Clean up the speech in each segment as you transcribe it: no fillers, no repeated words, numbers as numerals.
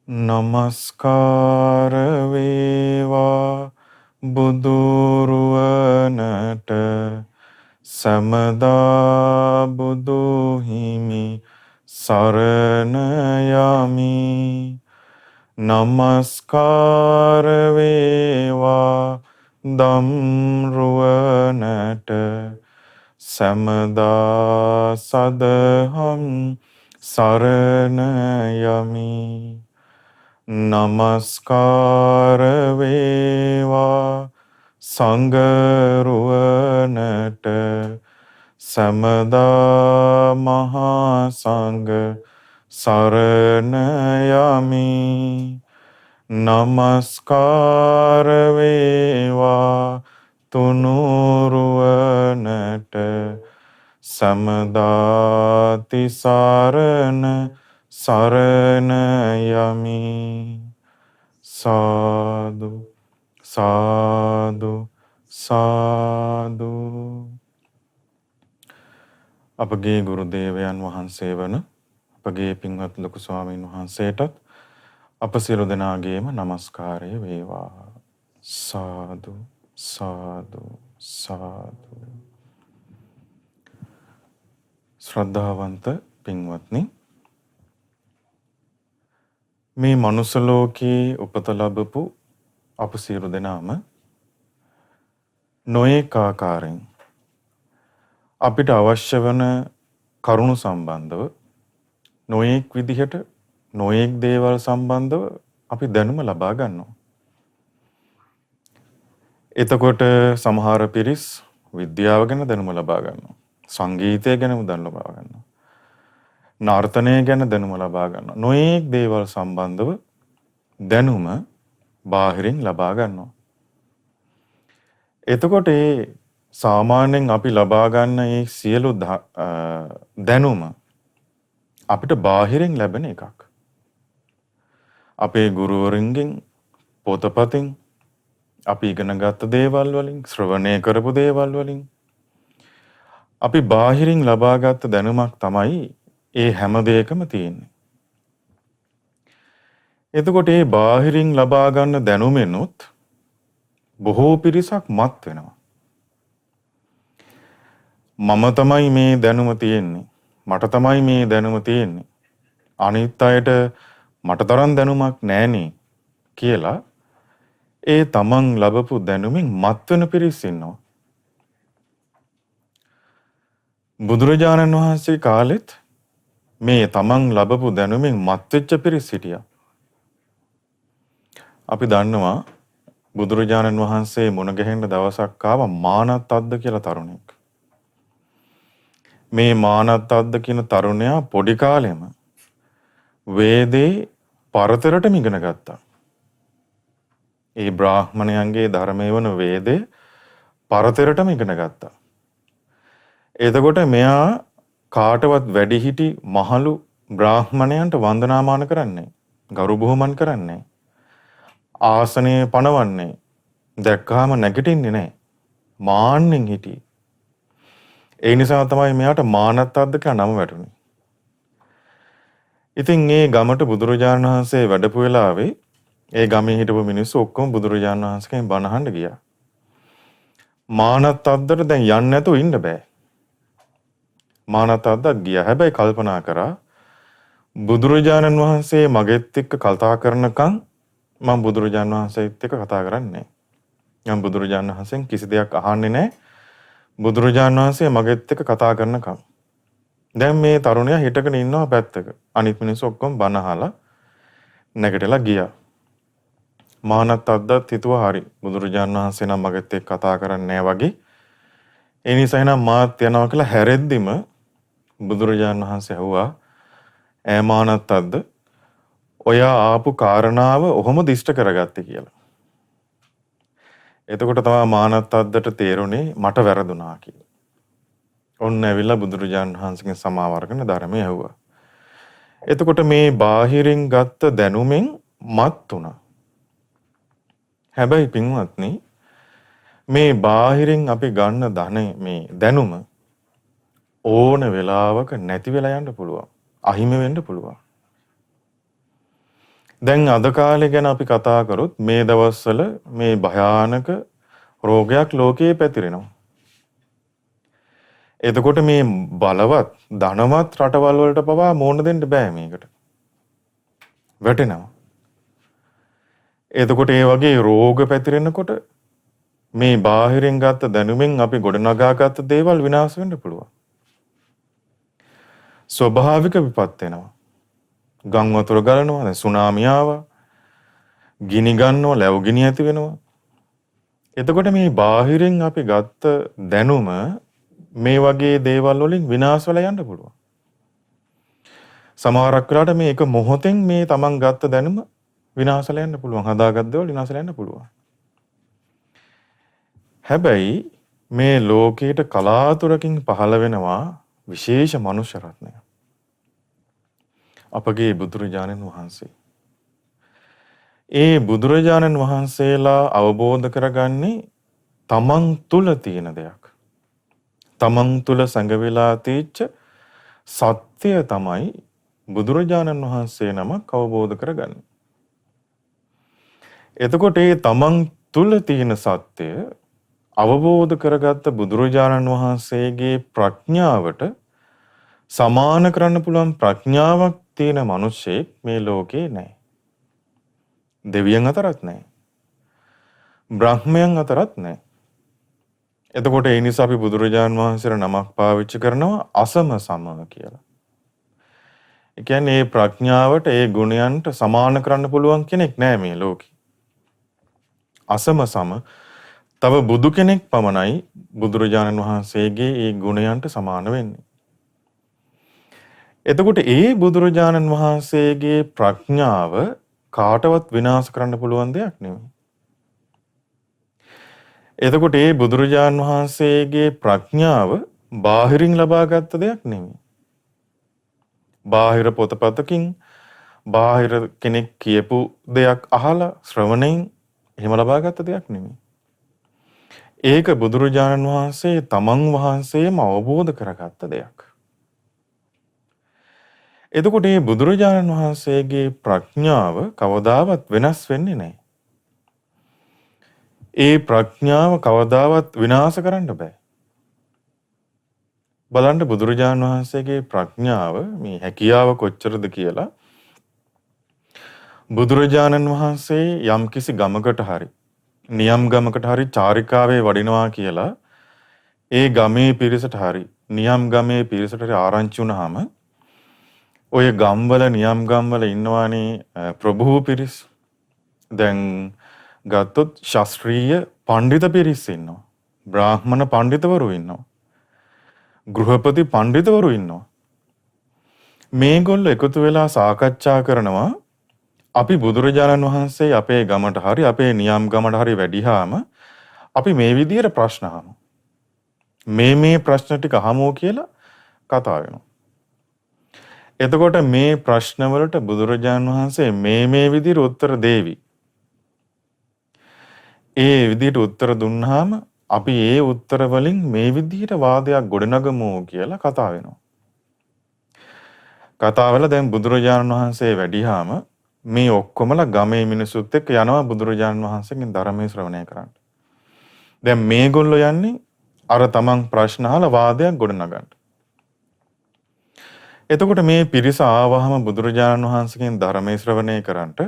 නමස්කාර වේවා බුදුරුවනට සමදා බුදු හිමි සරණ යමි. නමස්කාර වේවා ධම්රුවනට සමදා සදහම් සරණ යමි. නමස්කාර වේවා සංඝරුවනට සමදා මහා සංඝ සරණ යමි. නමස්කාර වේවා තුනුරුවනට සමදා තිසරණ සරණ යමි. සාදු සාදු සාදු. අපගේ ගුරු දේවයන් වහන්සේ වන අපගේ පින්වත් ලොකු ස්වාමීන් වහන්සේටත් අප සියලු දෙනාගේම නමස්කාරය වේවා. සාදු සාදු සාදු. ශ්‍රද්ධාවන්ත පින්වත්නි, මේ මනුස්ස ලෝකේ උපත ලැබපු අප සියලු දෙනාම නොයෙක් ආකාරයෙන් අපිට අවශ්‍ය වන කරුණු සම්බන්ධව නොයෙක් විදිහට නොයෙක් දේවල් සම්බන්ධව අපි දැනුම ලබා ගන්නවා. එතකොට සමහර පිරිස් විද්‍යාව ගැන දැනුම ලබා ගන්නවා. සංගීතය ගැන දැනුම ලබා ගන්නවා. නර්තනය ගැන දැනුම ලබා ගන්නවා. නොයෙක් දේවල් සම්බන්ධව දැනුම බාහිරින් ලබා ගන්නවා. එතකොට ඒ සාමාන්‍යයෙන් අපි ලබා ගන්න මේ සියලු දැනුම අපිට බාහිරින් ලැබෙන එකක්. අපේ ගුරුවරුන්ගෙන්, පොතපතින්, අපි ඉගෙනගත්ත දේවල් වලින්, ශ්‍රවණය කරපු දේවල් වලින් අපි බාහිරින් ලබාගත් දැනුමක් තමයි ඒ හැම දෙයකම තියෙන්නේ. එතකොට මේ බාහිරින් ලබා ගන්න දැනුමෙනුත් බොහෝ පිරිසක් මත් වෙනවා. මම තමයි මේ දැනුම තියෙන්නේ. මට තමයි මේ දැනුම තියෙන්නේ. අනිත් අයට මට තරම් දැනුමක් නැහනේ කියලා ඒ තමන් ලැබපු දැනුමින් මත් වෙන පිරිස් ඉන්නවා. බුදුරජාණන් වහන්සේ කාලෙත් මේ තමන් ලැබපු දැනුමින් මත් වෙච්ච පිරිස් හිටියා. අපි දන්නවා බුදුරජාණන් වහන්සේ මුණ ගැහෙන්න දවසක් ආවා මානත්තද්ද කියලා තරුණෙක්. මේ මානත්තද්ද කියන තරුණයා පොඩි කාලෙම වේදේ පරතරටම ඉගෙන ගත්තා. ඒ බ්‍රාහ්මණයන්ගේ ධර්මයේ වන වේදේ පරතරටම ඉගෙන ගත්තා. එතකොට මෙයා කාටවත් වැඩිහිටි මහලු බ්‍රාහ්මණයන්ට වන්දනාමාන කරන්නේ, ගරු බුහුමන් කරන්නේ, ආසනයේ පනවන්නේ, දැක්කාම නැගිටින්නේ නැහැ. මාන්නෙන් හිටියේ. ඒ නිසා තමයි මෙයාට මානත්තද්ද කියලා නම වැටුනේ. ඉතින් මේ ගමට බුදුරජාණන් වහන්සේ වැඩපු වෙලාවේ ඒ ගමේ හිටපු මිනිස්සු ඔක්කොම බුදුරජාණන් වහන්සේගෙන් බණ අහන්න ගියා. මානත්තද්දට දැන් යන්න නැතුව ඉන්න බෑ. මානත්තද්දක් ගියා. හැබැයි කල්පනා කරා බුදුරජාණන් වහන්සේ මගෙත් එක්ක කතා කරනකම් මම බුදුරජාණන් වහන්සේත් එක්ක කතා කරන්නේ නැහැ. මම බුදුරජාණන් වහන්සේන් කිසි දෙයක් අහන්නේ නැහැ. බුදුරජාණන් වහන්සේ මගෙත් එක්ක කතා කරනකම්. දැන් මේ තරුණයා හිටගෙන ඉන්නවා පැත්තක. අනිත් මිනිස්සු ඔක්කොම බණ අහලා නැගිටලා ගියා. මානත්තද්දත් හිතුවා හරි බුදුරජාණන් වහන්සේ නම් මගෙත් එක්ක කතා කරන්නේ නැහැ වගේ. ඒ නිසා එනම් මාත් යනවා කියලා හැරෙද්දිම බුදුරජාණන් වහන්සේ ඇහුවා ඈ මානත්තද්ද ඔයා ආපු කාරණාව ඔහොම දිෂ්ට කරගත්තේ කියලා. එතකොට තමයි මානත්තද්දට තේරුනේ මට වැරදුනා කියලා. ඔන්න ඇවිල්ලා බුදුරජාණන් වහන්සේගෙන් සමාව අරගෙන ධර්මය ඇහුවා. එතකොට මේ බාහිරින් ගත්ත දැනුමෙන් මත් වුණා. හැබැයි පින්වත්නි මේ බාහිරින් අපි ගන්න මේ දැනුම ඕන වෙලාවක නැති වෙලා යන්න පුළුවන්. අහිමි වෙන්න පුළුවන්. දැන් අද කාලේ ගැන අපි කතා කරොත් මේ දවස්වල මේ භයානක රෝගයක් ලෝකයේ පැතිරෙනවා. එතකොට මේ බලවත් ධනවත් රටවල් වලට පවා මුහුණ දෙන්න බෑ මේකට. වැටෙනවා. එතකොට ඒ වගේ රෝග පැතිරෙනකොට මේ බාහිරින් ගත්ත දැනුමින් අපි ගොඩනගාගත්ත දේවල් විනාශ වෙන්න පුළුවන්. ස්වභාවික විපත් වෙනවා. ගම් වතුර ගලනවා, දැන් සුනාමි ආවා. ගිනි ගන්නවා, ලැබු ගිනි ඇති වෙනවා. එතකොට මේ බාහිරින් අපි ගත්ත දැනුම මේ වගේ දේවල් වලින් විනාශ වෙලා යන්න පුළුවන්. සමහරක් වෙලාවට මේ එක මොහොතෙන් මේ Taman ගත්ත දැනුම විනාශ වෙලා යන්න පුළුවන්. හදාගත්ත දේවල් විනාශ වෙලා යන්න පුළුවන්. හැබැයි මේ ලෝකයට කලාතුරකින් පහළ වෙනවා විශේෂ මනුෂ්‍ය රත්නය. අපගේ බුදුරජාණන් වහන්සේ. ඒ බුදුරජාණන් වහන්සේලා අවබෝධ කරගන්නේ තමන් තුල තියෙන දෙයක්. තමන් තුල සංගවිලා තීච්ච සත්‍ය තමයි බුදුරජාණන් වහන්සේ නමක් අවබෝධ කරගන්නේ. එතකොට ඒ තමන් තුල තියෙන සත්‍ය අවබෝධ කරගත්ත බුදුරජාණන් වහන්සේගේ ප්‍රඥාවට සමාන කරන්න පුළුවන් ප්‍රඥාවක් තියෙන මිනිස්සෙක් මේ ලෝකේ නැහැ. දෙවියන් අතරත් නැහැ. බ්‍රහ්මයන් අතරත් නැහැ. එතකොට ඒ නිසා අපි බුදුරජාණන් වහන්සේට නමක් පාවිච්චි කරනවා අසම සම කියලා. ඒ කියන්නේ මේ ප්‍රඥාවට ඒ ගුණයන්ට සමාන කරන්න පුළුවන් කෙනෙක් නැහැ මේ ලෝකේ. අසම සම තව බුදු කෙනෙක් පමණයි බුදුරජාණන් වහන්සේගේ ඒ ගුණයන්ට සමාන වෙන්නේ. එතකොට ඒ බුදුරජාණන් වහන්සේගේ ප්‍රඥාව කාටවත් විනාශ කරන්න පුළුවන් දෙයක් නෙමෙයි. එතකොට ඒ බුදුරජාණන් වහන්සේගේ ප්‍රඥාව බාහිරින් ලබාගත් දෙයක් නෙමෙයි. බාහිර පොතපතකින් බාහිර කෙනෙක් කියපු දෙයක් අහලා ශ්‍රවණයෙන් එහෙම ලබාගත් දෙයක් නෙමෙයි. ඒක බුදුරජාණන් වහන්සේ තමන් වහන්සේම අවබෝධ කරගත්ත දෙයක්. එතකොට මේ බුදුරජාණන් වහන්සේගේ ප්‍රඥාව කවදාවත් වෙනස් වෙන්නේ නැහැ. ඒ ප්‍රඥාව කවදාවත් විනාශ කරන්න බෑ. බලන්න බුදුරජාණන් වහන්සේගේ ප්‍රඥාව මේ හැකියාව කොච්චරද කියලා. බුදුරජාණන් වහන්සේ යම්කිසි ගමකට හරි නියම් ගමකට හරි චාරිකාවේ වඩිනවා කියලා ඒ ගමේ පිරිසට හරි නියම් ගමේ පිරිසට හරි ආරංචි වුණාම ඔය ගම්වල නියම් ගම්වල ඉන්නවානේ ප්‍රභූ පිරිස්. දැන් ගත්තොත් ශාස්ත්‍රීය පඬිත පිරිස් ඉන්නවා. බ්‍රාහ්මණ පඬිතවරු ඉන්නවා. ගෘහපති පඬිතවරු ඉන්නවා. මේගොල්ලෝ එකතු වෙලා සාකච්ඡා කරනවා අපි බුදුරජාණන් වහන්සේ අපේ ගමට හරි අපේ නියම් ගමට හරි වැඩිහාම අපි මේ විදිහට ප්‍රශ්න අහමු. මේ ප්‍රශ්න ටික අහමු කියලා කතා වෙනවා. එතකොට මේ ප්‍රශ්න වලට බුදුරජාණන් වහන්සේ මේ විදිහට උත්තර දෙවි. ඒ විදිහට උත්තර දුන්නාම අපි ඒ උත්තර වලින් මේ විදිහට වාදයක් ගොඩනගමු කියලා කතා වෙනවා. කතා වෙලා දැන් බුදුරජාණන් වහන්සේ වැඩිහාම මේ ඔක්කොමලා ගමේ මිනිසුත් එක්ක යනවා බුදුරජාණන් වහන්සේගෙන් ධර්මයේ ශ්‍රවණය කරන්න. දැන් මේගොල්ලෝ යන්නේ අර තමන් ප්‍රශ්න අහලා වාදයක් ගොඩනගන්න. එතකොට මේ පිරිස ආවහම බුදුරජාණන් වහන්සේගෙන් ධර්මයේ ශ්‍රවණය කරන්නට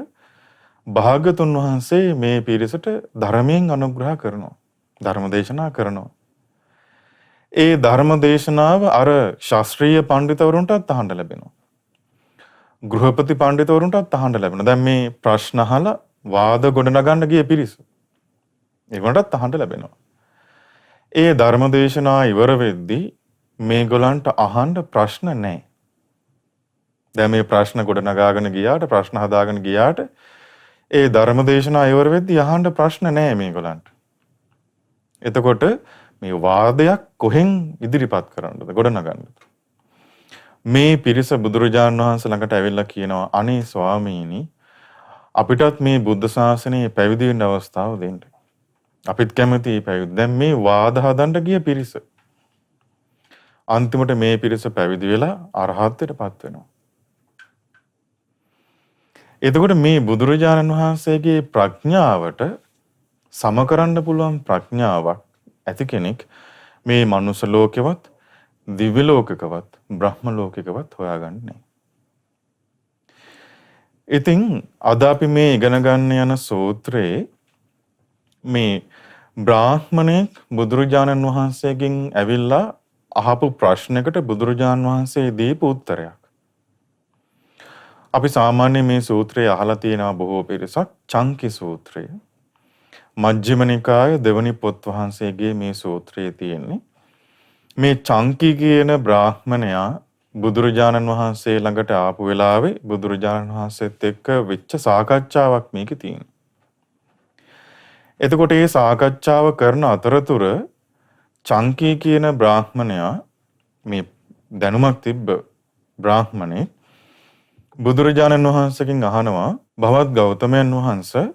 භාග්‍යතුන් වහන්සේ මේ පිරිසට ධර්මයෙන් අනුග්‍රහ කරනවා. ධර්ම දේශනා කරනවා. ඒ ධර්ම දේශනාව අර ශාස්ත්‍රීය පඬිතුවරුන්ටත් අහන්න ලැබෙනවා. ගෘහපති පඬිතුවරුන්ටත් අහන්න ලැබෙනවා. දැන් මේ ප්‍රශ්න අහලා වාද ගොඩනගන්න ගිය පිරිස. ඒවලටත් අහන්න ලැබෙනවා. ඒ ධර්ම දේශනා ඉවර වෙද්දී මේගොල්ලන්ට අහන්න ප්‍රශ්න නැහැ. දැන් මේ ප්‍රශ්න ගොඩනගාගෙන ගියාට ප්‍රශ්න හදාගෙන ගියාට ඒ ධර්ම දේශනා ඉවර වෙද්දී අහන්න ප්‍රශ්න නැහැ මේගොල්ලන්ට. එතකොට මේ වාදයක් කොහෙන් ඉදිරිපත් කරන්නද ගොඩනගන්නද? මේ පිරිස බුදුරජාණන් වහන්සේ ළඟට ඇවිල්ලා කියනවා අනේ ස්වාමීනි අපිටත් මේ බුද්ධ ශාසනයේ පැවිදි වෙන්න අවස්ථාව දෙන්න. අපිත් කැමතියි පැවිදි. දැන් මේ වාද හදන්න ගිය පිරිස අන්තිමට මේ පිරිස පැවිදි වෙලා අරහත්ත්වයටපත් වෙනවා. එතකොට මේ බුදුරජාණන් වහන්සේගේ ප්‍රඥාවට සම කරන්න පුළුවන් ප්‍රඥාවක් ඇති කෙනෙක් මේ මනුස්ස ලෝකෙවත් දිව්‍ය ලෝකකවත් බ්‍රහ්ම ලෝකකවත් හොයාගන්නේ නැහැ. ඉතින් අද අපි මේ ඉගෙන ගන්න යන සූත්‍රයේ මේ බ්‍රාහ්මණෙක් බුදුරජාණන් වහන්සේගෙන් ඇවිල්ලා අහපු ප්‍රශ්නයකට බුදුරජාණන් වහන්සේ දීපු උත්තරයක්. අපි සාමාන්‍යයෙන් මේ සූත්‍රය අහලා තියෙනවා බොහෝ පිරිසක් චංකි සූත්‍රය. මජ්ක්‍ධිම නිකායේ දෙවනි පොත් වහන්සේගේ මේ සූත්‍රයේ තියෙන්නේ. මේ චංකි කියන බ්‍රාහ්මණයා බුදුරජාණන් වහන්සේ ළඟට ආපු වෙලාවේ බුදුරජාණන් වහන්සේත් එක්ක වෙච්ච සාකච්ඡාවක් මේකේ තියෙනවා. එතකොට මේ සාකච්ඡාව කරන අතරතුර චංකි කියන බ්‍රාහ්මණයා මේ දැනුමක් තිබ්බ බ්‍රාහ්මණේ බුදුරජාණන් වහන්සේගෙන් අහනවා භවත් ගෞතමයන් වහන්සේ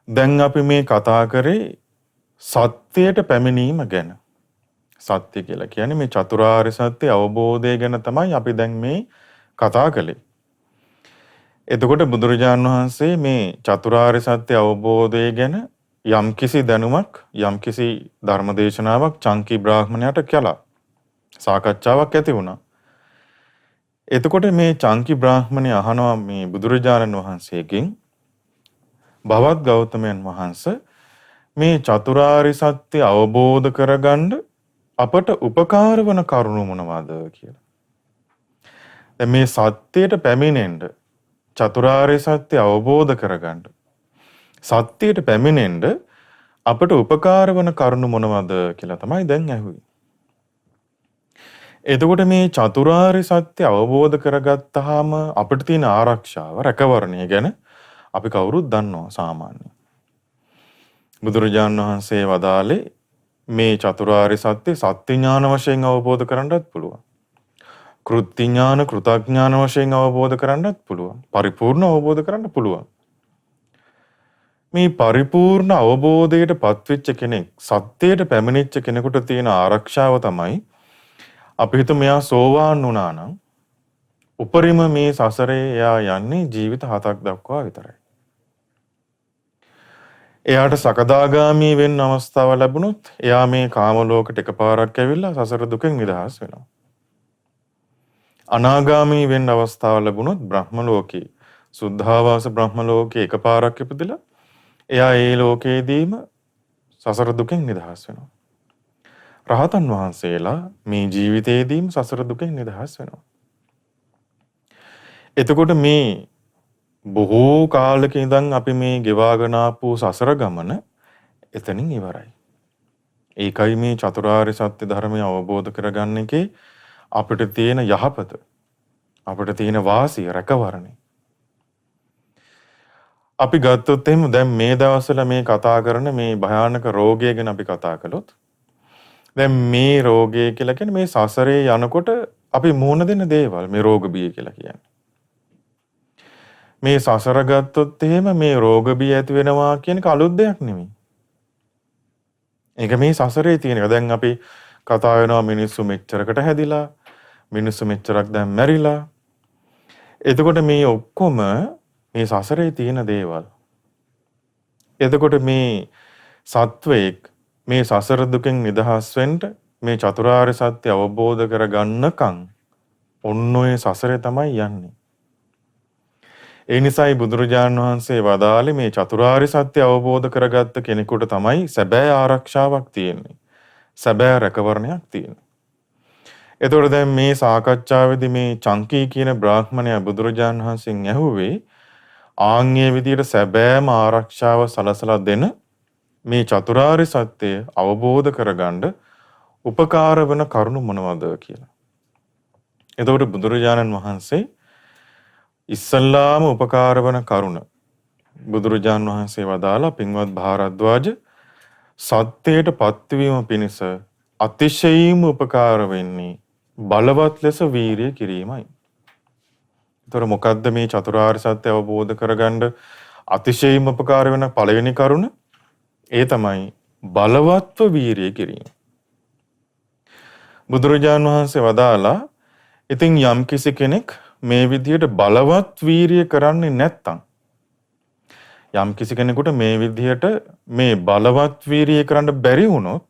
දැන් අපි මේ කතා කරේ සත්‍යයට පැමිණීම ගැන. සත්‍ය කියලා කියන්නේ මේ චතුරාර්ය සත්‍ය අවබෝධය ගැන තමයි අපි දැන් මේ කතා කළේ. එතකොට බුදුරජාණන් වහන්සේ මේ චතුරාර්ය සත්‍ය අවබෝධය ගැන යම්කිසි දැනුමක් යම්කිසි ධර්මදේශනාවක් චංකි බ්‍රාහ්මණයාට කළා. සාකච්ඡාවක් ඇති වුණා. එතකොට මේ චංකි බ්‍රාහ්මණය අහනවා මේ බුදුරජාණන් වහන්සේගෙන් භවත් ගෞතමයන් වහන්සේ මේ චතුරාර්ය සත්‍ය අවබෝධ කරගන්න අපට උපකාර වන කරුණු මොනවාද කියලා. දැන් මේ සත්‍යයට පැමිණෙන්න චතුරාර්ය සත්‍ය අවබෝධ කරගන්න සත්‍යයට පැමිණෙන්න අපට උපකාර වන කරුණු මොනවද කියලා තමයි දැන් ඇහුවේ. එතකොට මේ චතුරාර්ය සත්‍ය අවබෝධ කරගත්තාම අපිට තියෙන ආරක්ෂාව රැකවරණය ගැන අපි කවුරුත් දන්නවා සාමාන්‍යයෙන්. බුදුරජාණන් වහන්සේ වදාළේ මේ චතුරාර්ය සත්‍ය සත්‍ය ඥාන වශයෙන් අවබෝධ කරගන්නත් පුළුවන්. කෘත්‍ය ඥාන කෘතඥාන වශයෙන් අවබෝධ කරගන්නත් පුළුවන්. පරිපූර්ණ අවබෝධ කරගන්න පුළුවන්. මේ පරිපූර්ණ අවබෝධයට පත්වෙච්ච කෙනෙක් සත්‍යයට පැමිණිච්ච කෙනෙකුට තියෙන ආරක්ෂාව තමයි අපි හිතමු මෙයා සෝවාන් වුණා නම් උපරිම මේ සසරේ එයා යන්නේ ජීවිත 7ක් දක්වා විතරයි. එයාට සකදාගාමී වෙන්න අවස්ථාව ලැබුණොත් එයා මේ කාම ලෝකෙට එකපාරක් ඇවිල්ලා සසර දුකෙන් නිදහස් වෙනවා. අනාගාමී වෙන්න අවස්ථාව ලැබුණොත් බ්‍රහ්ම ලෝකේ සුද්ධාවාස බ්‍රහ්ම ලෝකේ එකපාරක් ඉපදෙලා එයා ඒ ලෝකේදීම සසර දුකෙන් නිදහස් වෙනවා. රහතන් වහන්සේලා මේ ජීවිතේදීම සසර දුකෙන් නිදහස් වෙනවා. එතකොට මේ බොහෝ කාලයක ඉඳන් අපි මේ ගෙවාගෙන ආපු සසර ගමන එතනින් ඉවරයි. ඒකයි මේ චතුරාර්ය සත්‍ය ධර්මය අවබෝධ කරගන්න එකේ අපිට තියෙන යහපත, අපිට තියෙන වාසිය රැකවරණය. අපි ගත්තොත් එහෙම දැන් මේ දවස්වල මේ කතා කරන මේ භයානක රෝගය ගැන අපි කතා කළොත් දැන් මේ රෝගය කියලා කියන්නේ මේ සසරේ යනකොට අපි මුහුණ දෙන දේවල් මේ රෝග බිය කියලා කියන්නේ. මේ සසර ගත්තොත් එහෙම මේ රෝග බිය ඇති වෙනවා කියන එක අලුත් දෙයක් නෙමෙයි. ඒක මේ සසරේ තියෙන එක. දැන් අපි කතා වෙනවා මිනිස්සු මෙච්චරකට හැදිලා මිනිස්සු මෙච්චරක් දැන් මැරිලා. එතකොට මේ ඔක්කොම මේ සසරේ තියෙන දේවල්. එතකොට මේ සත්වයක් මේ සසර දුකෙන් නිදහස් වෙන්න මේ චතුරාර්ය සත්‍ය අවබෝධ කරගන්නකම් ඔන්න ඔය සසරේ තමයි යන්නේ. ඒ නිසායි බුදුරජාණන් වහන්සේ වදාළේ මේ චතුරාර්ය සත්‍ය අවබෝධ කරගත්ත කෙනෙකුට තමයි සැබෑ ආරක්ෂාවක් තියෙන්නේ. සැබෑ රැකවරණයක් තියෙන්නේ. එතකොට දැන් මේ සාකච්ඡාවේදී මේ චංකී කියන බ්‍රාහ්මණයා බුදුරජාණන් වහන්සේගෙන් ඇහුවේ ආන්ගේ විදියට සැබෑම ආරක්ෂාව සලසලා දෙන මේ චතුරාර්ය සත්‍ය අවබෝධ කරගන්න උපකාර වන කරුණු මොනවද කියලා. එතකොට බුදුරජාණන් වහන්සේ ඉස්සල්ලාම උපකාර වන කරුණ බුදුරජාණන් වහන්සේ වදාලා පින්වත් භාරද්වාජ සත්‍යයට පත්වීම පිණිස අතිශයින්ම උපකාර වෙන්නේ බලවත් ලෙස වීරිය කිරීමයි. ඒතර මොකද්ද මේ චතුරාර්ය සත්‍ය අවබෝධ කරගන්න අතිශයින්ම උපකාර වෙන පළවෙනි කරුණ? ඒ තමයි බලවත්ව වීරිය කිරීම. බුදුරජාණන් වහන්සේ වදාලා ඉතින් යම් කිසි කෙනෙක් මේ විදිහට බලවත් වීරිය කරන්නේ නැත්තම් යම් කිසි කෙනෙකුට මේ විදිහට මේ බලවත් වීරිය කරන්න බැරි වුණොත්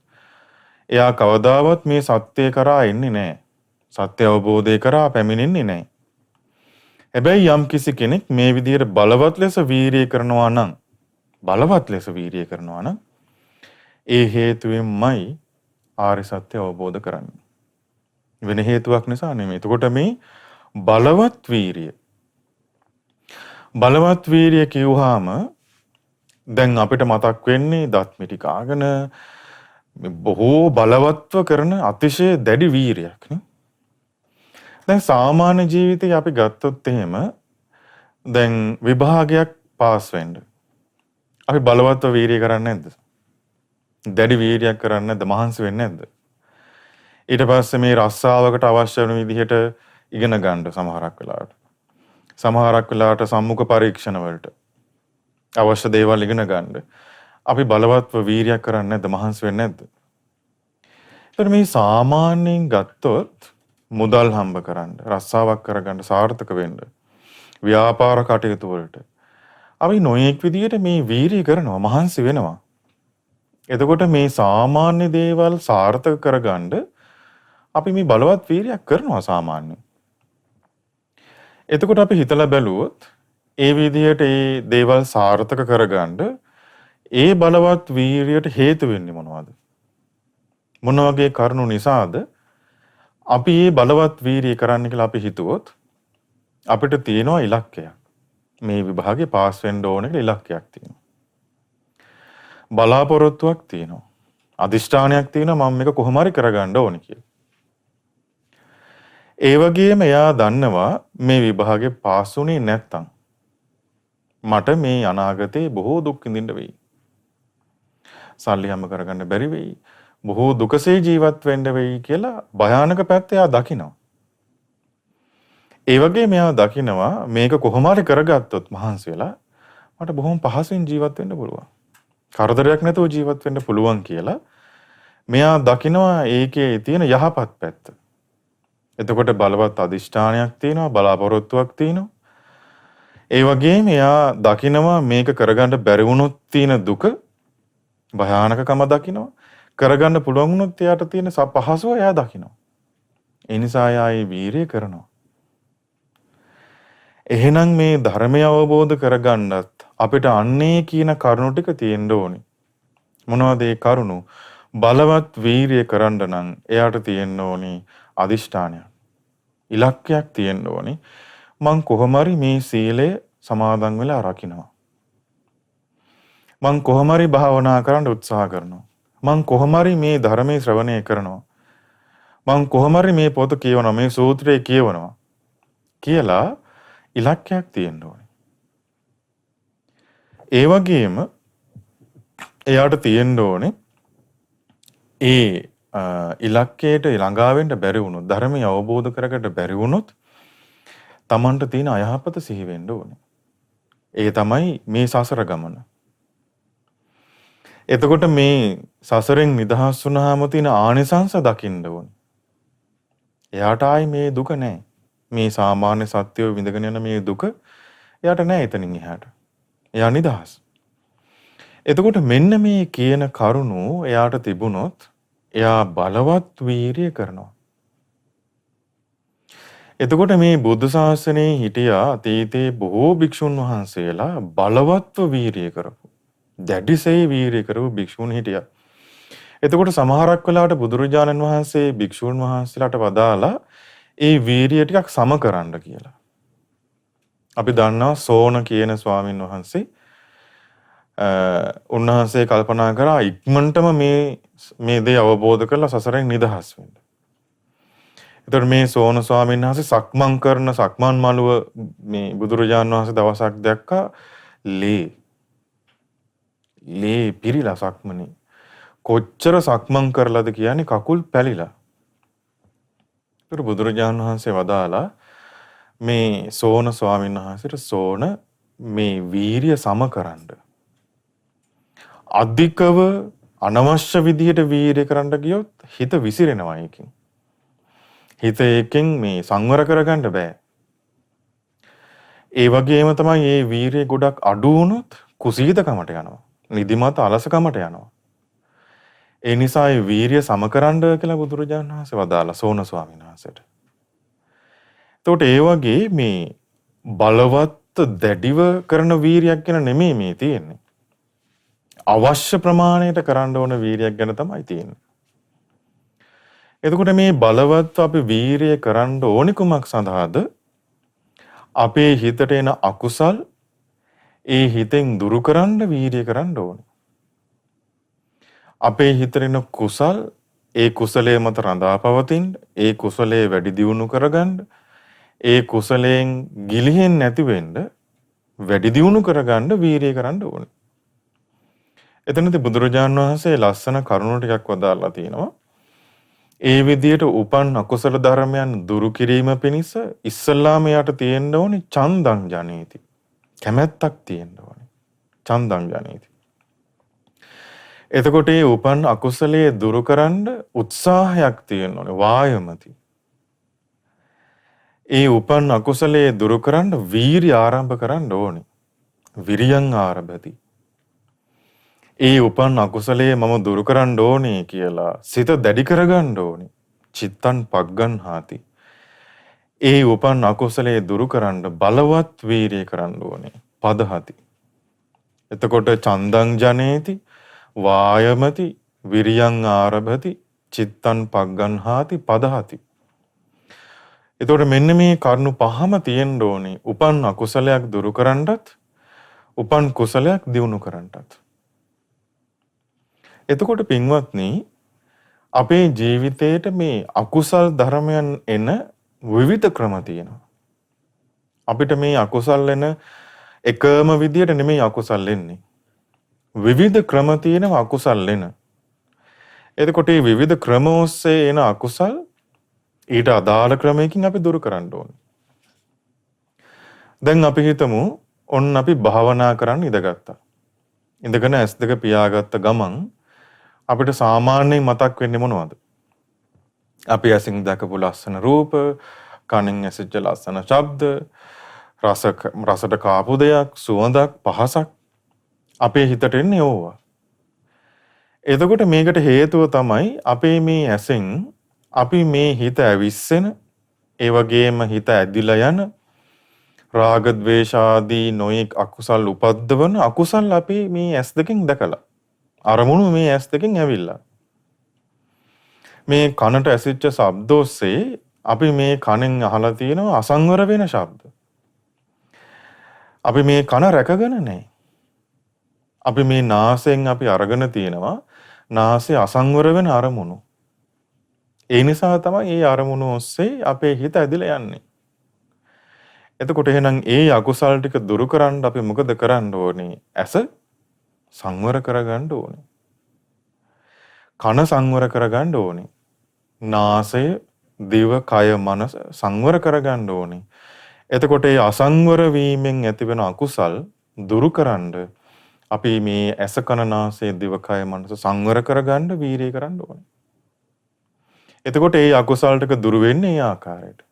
එයා කවදාවත් මේ සත්‍යය කරා එන්නේ නැහැ. සත්‍ය අවබෝධය කරා පැමිණෙන්නේ නැහැ. හැබැයි යම් කිසි කෙනෙක් මේ විදිහට බලවත් ලෙස වීරිය කරනවා නම් ඒ හේතුවෙන්මයි ආර්ය සත්‍ය අවබෝධ කරන්නේ. වෙන හේතුවක් නිසා නෙමෙයි. එතකොට මේ බලවත් වීරිය කියුවාම දැන් අපිට මතක් වෙන්නේ දත් මිටි කාගෙන බොහෝ බලවත්ව කරන අතිශය දැඩි වීරියක් නේ. දැන් සාමාන්‍ය ජීවිතේ අපි ගත්තොත් එහෙම දැන් විභාගයක් පාස් වෙන්න අපි බලවත්ව වීරිය කරන්නේ නැද්ද? දැඩි වීරියක් කරන්නේ නැද්ද? මහන්සි වෙන්නේ නැද්ද? ඊට පස්සේ මේ රස්සාවකට අවශ්‍ය වෙන විදිහට ඉගෙන ගන්න සමහරක් වෙලාවට සම්මුඛ පරීක්ෂණ වලට අවශ්‍ය දේවල් ඉගෙන ගන්න අපි බලවත්ව වීරියක් කරන්නේ නැද්ද? මහන්සි වෙන්නේ නැද්ද? ඒතර මේ සාමාන්‍යයෙන් ගත්තොත් මුදල් හම්බ කරන්න, රස්සාවක් කරගන්න, සාර්ථක වෙන්න, ව්‍යාපාර කටයුතු වලට අපි නොයෙක් විදිහට මේ වීරිය කරනවා, මහන්සි වෙනවා. එතකොට මේ සාමාන්‍ය දේවල් සාර්ථක කරගන්න අපි මේ බලවත් වීරියක් කරනවා සාමාන්‍යයෙන්. එතකොට අපි හිතලා බැලුවොත් ඒ විදිහට ඒ දේවල් සාර්ථක කරගන්න ඒ බලවත් වීරියට හේතු වෙන්නේ මොනවද? මොන වගේ කරුණු නිසාද අපි මේ බලවත් වීරිය කරන්න කියලා අපි හිතුවොත් අපිට තියෙනවා ඉලක්කයක්. මේ විභාගේ පාස් වෙන්න ඕන කියලා ඉලක්කයක් තියෙනවා. බලාපොරොත්තුවක් තියෙනවා. අදිෂ්ඨානයක් තියෙනවා මම මේක කොහොම හරි කරගන්න ඕනේ කියලා. ඒ වගේම එයා දන්නවා මේ විභාගේ පාස් වුණේ නැත්තම් මට මේ අනාගතේ බොහෝ දුක් විඳින්න වෙයි. සල්ලි හැම කරගන්න බැරි වෙයි. බොහෝ දුකසේ ජීවත් වෙන්න වෙයි කියලා භයානක පැත්ත එයා දකිනවා. ඒ වගේම එයා දකිනවා මේක කොහොම හරි කරගත්තොත් මහන්සි වෙලා මට බොහොම පහසුවෙන් ජීවත් වෙන්න පුළුවන්. කරදරයක් නැතුව ජීවත් වෙන්න පුළුවන් කියලා මෙයා දකිනවා ඒකේ තියෙන යහපත් පැත්ත. එතකොට බලවත් අදිෂ්ඨානයක් තියෙනවා, බලාපොරොත්තුවක් තියෙනවා. ඒ වගේම එයා දකිනවා මේක කරගන්න බැරි වුණොත් තියෙන දුක භයානකකම දකිනවා. කරගන්න පුළුවන් වුණොත් එයාට තියෙන පහසුව එයා දකිනවා. ඒ නිසා එයා මේ වීරිය කරනවා. එහෙනම් මේ ධර්මය අවබෝධ කරගන්නත් අපිට අන්නේ කියන කරුණු ටික තියෙන්න ඕනේ. මොනවද ඒ කරුණු? බලවත් වීරිය කරන්න නම් එයාට තියෙන්න ඕනේ අදිෂ්ඨානයක්. ඉලක්කයක් තියෙන්න ඕනේ. මං කොහොම හරි මේ සීලය සමාදන් වෙලා රකින්නවා. මං කොහොම හරි භාවනා කරන්න උත්සාහ කරනවා. මං කොහොම හරි මේ ධර්මයේ ශ්‍රවණය කරනවා. මං කොහොම හරි මේ පොත කියවනවා, මේ සූත්‍රය කියවනවා කියලා ඉලක්කයක් තියෙන්න ඕනේ. ඒ වගේම එයාට තියෙන්න ඕනේ ඒ ඉලක්කයට ළඟා වෙන්න බැරි වුණොත්, ධර්මය අවබෝධ කරගන්න බැරි වුණොත් Tamanට තියෙන අයහපත සිහි වෙන්න ඕනේ. ඒ තමයි මේ සසර ගමන. එතකොට මේ සසරෙන් නිදහස් වුණාම තියෙන ආනිසංස දකින්න ඕනේ. එයාට ආයි මේ දුක නැහැ. මේ සාමාන්‍ය සත්‍යය විඳගෙන යන මේ දුක එයාට නැහැ එතනින් එහාට. එයා නිදහස්. එතකොට මෙන්න මේ කියන කරුණු එයාට තිබුණොත් එයා බලවත් වීරිය කරනවා. එතකොට මේ බුද්ධ ශාසනයේ හිටියා අතීතයේ බොහෝ භික්ෂුන් වහන්සේලා බලවත්ව වීරිය කරපු, දැඩිසේ වීරිය කරපු භික්ෂුන් හිටියා. එතකොට සමහරක් වෙලාවට බුදුරජාණන් වහන්සේ භික්ෂුන් වහන්සේලාට වදාලා ඒ වීරිය ටිකක් සම කරන්න කියලා. අපි දන්නවා සෝන කියන ස්වාමින් වහන්සේ උන්වහන්සේ කල්පනා කරා ඉක්මනටම මේ දේ අවබෝධ කරලා සසරෙන් නිදහස් වෙන්න. එතකොට මේ සෝන ස්වාමීන් වහන්සේ සක්මන් කරන සක්මන් මළුව මේ බුදුරජාණන් වහන්සේ දවසක් දැක්කා ලේ පිරීලා සක්මනේ. කොච්චර සක්මන් කරලාද කියන්නේ කකුල් පැලිලා. ඒතර බුදුරජාණන් වහන්සේ වදාලා මේ සෝන ස්වාමීන් වහන්සේට සෝන මේ වීරිය සමකරන්න. අධිකව අනවශ්‍ය විදිහට වීරිය කරන්න ගියොත් හිත විසිරෙනවා ඒකෙන්. හිත ඒකෙන් මේ සංවර කරගන්න බෑ. ඒ වගේම තමයි මේ වීරිය ගොඩක් අඩු වුණොත් කුසීතකමට යනවා. නිදිමත අලසකමට යනවා. ඒ නිසා මේ වීරිය සමකරන්න කියලා බුදුරජාණන් වහන්සේ වදාලා සෝන ස්වාමීන් වහන්සේට. එතකොට ඒ වගේ මේ බලවත් දැඩිව කරන වීරියක් ගැන නෙමෙයි මේ තියෙන්නේ. අවශ්‍ය ප්‍රමාණයට කරන්න ඕන වීරියක් ගැන තමයි තියෙන්නේ. එතකොට මේ බලවත් අපි වීරිය කරන්න ඕනි කුමක් සඳහාද? අපේ හිතට එන අකුසල් ඒ හිතෙන් දුරු කරන්න වීරිය කරන්න ඕනේ. අපේ හිතට එන කුසල් ඒ කුසලයේ මත රඳා පවතින්න, ඒ කුසලයේ වැඩි දියුණු කරගන්න, ඒ කුසලයෙන් ගිලිහෙන්නේ නැති වෙන්න වැඩි දියුණු කරගන්න වීරිය කරන්න ඕනේ. එතනදී බුදුරජාණන් වහන්සේ ලස්සන කරුණු ටිකක් වදාළා තියෙනවා. ඒ විදියට උපන් අකුසල ධර්මයන් දුරු කිරීම පිණිස ඉස්සල්ලාම යට තියෙන්න ඕනේ චන්දං ජනේති. කැමැත්තක් තියෙන්න ඕනේ. චන්දං ජනේති. එතකොට මේ උපන් අකුසලයේ දුරු කරන්න උත්සාහයක් තියෙන්න ඕනේ. වායමති. ඒ උපන් අකුසලයේ දුරු කරන්න වීරිය ආරම්භ කරන්න ඕනේ. විරියං ආරභති. ඒ උපන් අකුසලයේ මම දුරු කරන්න ඕනේ කියලා සිත දැඩි කරගන්න ඕනේ. චිත්තං පග්ගන්හාති. ඒ උපන් අකුසලයේ දුරු කරන්න බලවත් වීරිය කරන්න ඕනේ. පදහති. එතකොට චන්දං ජනේති, වායමති, විරියං ආරභති, චිත්තං පග්ගන්හාති, පදහති. එතකොට මෙන්න මේ කරුණු පහම තියෙන්න ඕනේ. උපන් අකුසලයක් දුරු කරන්නත්, උපන් කුසලයක් දියුණු කරන්නත්. එතකොට පින්වත්නි, අපේ ජීවිතේට මේ අකුසල් ධර්මයන් එන විවිධ ක්‍රම තියෙනවා. අපිට මේ අකුසල් එන එකම විදියට නෙමෙයි අකුසල් එන්නේ. විවිධ ක්‍රම තියෙනවා අකුසල් එන. එතකොට මේ විවිධ ක්‍රම ඔස්සේ එන අකුසල් ඊට අදාළ ක්‍රමයකින් අපි දුරු කරන්න ඕනේ. දැන් අපි හිතමු ඔන්න අපි භාවනා කරන්න ඉඳගත්තා. ඉඳගෙන S2 පියාගත්ත ගමන් අපිට සාමාන්‍යයෙන් මතක් වෙන්නේ මොනවද? අපි ඇසින් දැකපු ලස්සන රූප, කනින් ඇසිච්ච ලස්සන ශබ්ද, රසට කාපු දෙයක්, සුවඳක්, පහසක් අපේ හිතට එන්නේ ඕවා. එතකොට මේකට හේතුව තමයි අපේ මේ ඇසෙන් අපි මේ හිත ඇවිස්සෙන, ඒ වගේම හිත ඇදිලා යන රාග ద్వේෂ ආදී නොයෙක් අකුසල් උපද්දවන අකුසල් අපි මේ ඇස් දෙකෙන් දැකලා අරමුණු මේ ඇස් දෙකෙන් ඇවිල්ලා මේ කනට ඇසිච්ච ශබ්ද ඔස්සේ අපි මේ කනෙන් අහලා තියෙනවා අසංවර වෙන ශබ්ද. අපි මේ කන රැකගෙන නැහැ. අපි මේ නාසයෙන් අපි අරගෙන තියෙනවා නාසය අසංවර වෙන අරමුණු. ඒ නිසා තමයි මේ අරමුණු ඔස්සේ අපේ හිත ඇදිලා යන්නේ. එතකොට එහෙනම් ඒ අකුසල් ටික දුරු කරන්න අපි මොකද කරන්න ඕනේ? ඇස සංවර කරගන්න ඕනේ. කන සංවර කරගන්න ඕනේ. නාසය, දිව, කය, මනස සංවර කරගන්න ඕනේ. එතකොට ඒ අසංවර වීමෙන් ඇතිවෙන අකුසල් දුරු කරන්න අපි මේ ඇස, කන, නාසය, දිව, කය, මනස සංවර කරගන්න වීරිය කරන්න ඕනේ. එතකොට ඒ අකුසල් ටික දුරු වෙන්නේ ඒ ආකාරයට.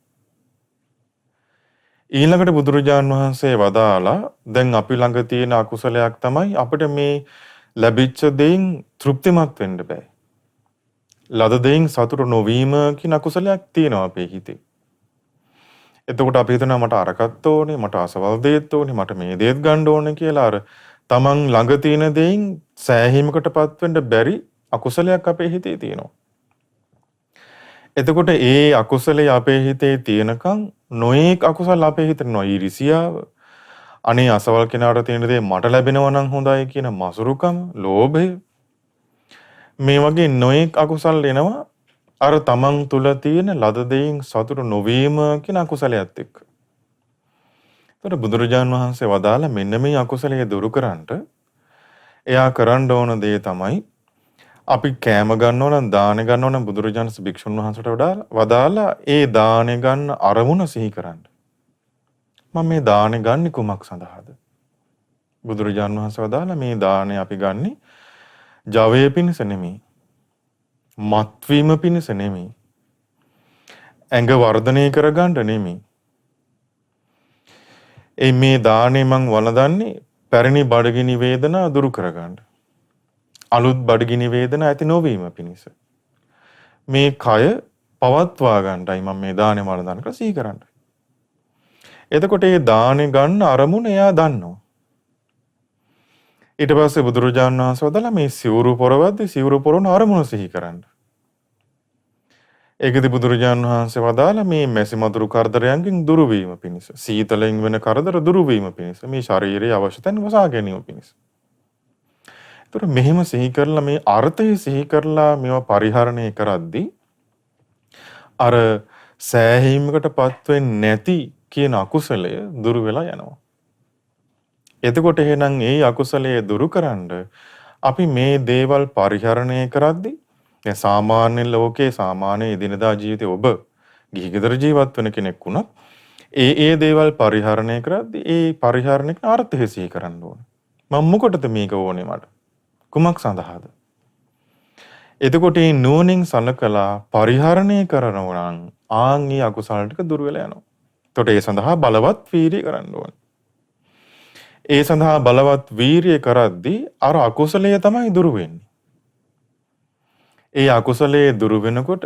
ඊළඟට බුදුරජාණන් වහන්සේ වදාලා දැන් අපි ළඟ තියෙන අකුසලයක් තමයි අපිට මේ ලැබිච්ච දෙයින් තෘප්තිමත් වෙන්න බෑ. ලද දෙයින් සතුට නොවීම කියන අකුසලයක් තියෙනවා අපේ හිතේ. එතකොට අපි හිතනවා මට අරකට ඕනේ, මට අසවල් දෙයක් ඕනේ, මට මේ දෙයක් ගන්න ඕනේ කියලා අර තමන් ළඟ තියෙන දෙයින් සෑහීමකටපත් වෙන්න බැරි අකුසලයක් අපේ හිතේ තියෙනවා. එතකොට ඒ අකුසලයේ අපේ හිතේ තියෙනකන් නොඑක අකුසල අපේ හිතේ ඊර්ෂියාව, අනේ අසවල් කෙනාට තියෙන දේ මට ලැබෙනවා නම් හොඳයි කියන මසුරුකම, ලෝභය, මේ වගේ නොඑක අකුසල් එනවා අර තමන් තුල තියෙන ලද දෙයින් සතුට නොවීම කියන අකුසලයට එක්ක. ඒතර බුදුරජාන් වහන්සේ වදාලා මෙන්න මේ අකුසලයේ දුරු කරන්නට එයා කරන්න ඕන දේ තමයි අපි කෑම ගන්නව නම් දාන ගන්නව නම් බුදුරජාණන් භික්ෂුන් වහන්සේට වදාලා ඒ දාන ගන්න අරමුණ සිහි කරන්න. මම මේ දාන ගන්නේ කුමක් සඳහාද? බුදුරජාණන් වහන්සේ වදාලා මේ දානේ අපි ගන්නේ ජවයේ පිණිස නෙමෙයි. මත්වීම පිණිස නෙමෙයි. ඇඟ වර්ධනය කරගන්න නෙමෙයි. මේ දානේ මං වළඳන්නේ පැරණි බඩගිනි වේදනා දුරු කරගන්න. අලුත් බඩගිනි වේදනා ඇති නොවීම පිණිස. මේ කය පවත්වා ගන්නයි මම මේ දානේ වළඳන කියලා සිහි කරන්න. එතකොට මේ දානේ ගන්න අරමුණ එයා දන්නවා. ඊට පස්සේ බුදුරජාණන් වහන්සේ වදාලා මේ සිවුරු පොරවද්දී සිවුරු පොරවන අරමුණ සිහි කරන්න. ඒකදී බුදුරජාණන් වහන්සේ වදාලා මේ මැසි මදුරු කරදරයන්ගෙන් දුරු වීම පිණිස, සීතලෙන් වෙන කරදර දුරු වීම පිණිස, මේ ශාරීරික අවශ්‍යතාවන් වසා ගැනීම පිණිස. ඒතර මෙහෙම සිහි කරලා මේ අර්ථය සිහි කරලා මේවා පරිහරණය කරද්දී අර සෑහීමකටපත් වෙන්නේ නැති කියන අකුසලය දුරු වෙලා යනවා. එතකොට එහෙනම් ඒ අකුසලයේ දුරුකරන්න අපි මේ දේවල් පරිහරණය කරද්දී දැන් සාමාන්‍ය ලෝකේ සාමාන්‍ය එදිනදා ජීවිතේ ඔබ ගිහි ගෙදර ජීවත් වෙන කෙනෙක් වුණත් ඒ දේවල් පරිහරණය කරද්දී ඒ පරිහරණයක අර්ථය සිහි කරන්න ඕනේ. මම මොකටද මේක ඕනේ මට? කුමක් සඳහාද? එතකොට මේ නුවණින් සලකලා පරිහරණය කරනවා නම් ආන්ගේ අකුසල ටික දුර වෙලා යනවා. එතකොට ඒ සඳහා බලවත් වීර්යය කරන්න ඕනේ. ඒ සඳහා බලවත් වීර්යය කරද්දී අර අකුසලය තමයි දුරු වෙන්නේ. ඒ අකුසලයේ දුරු වෙනකොට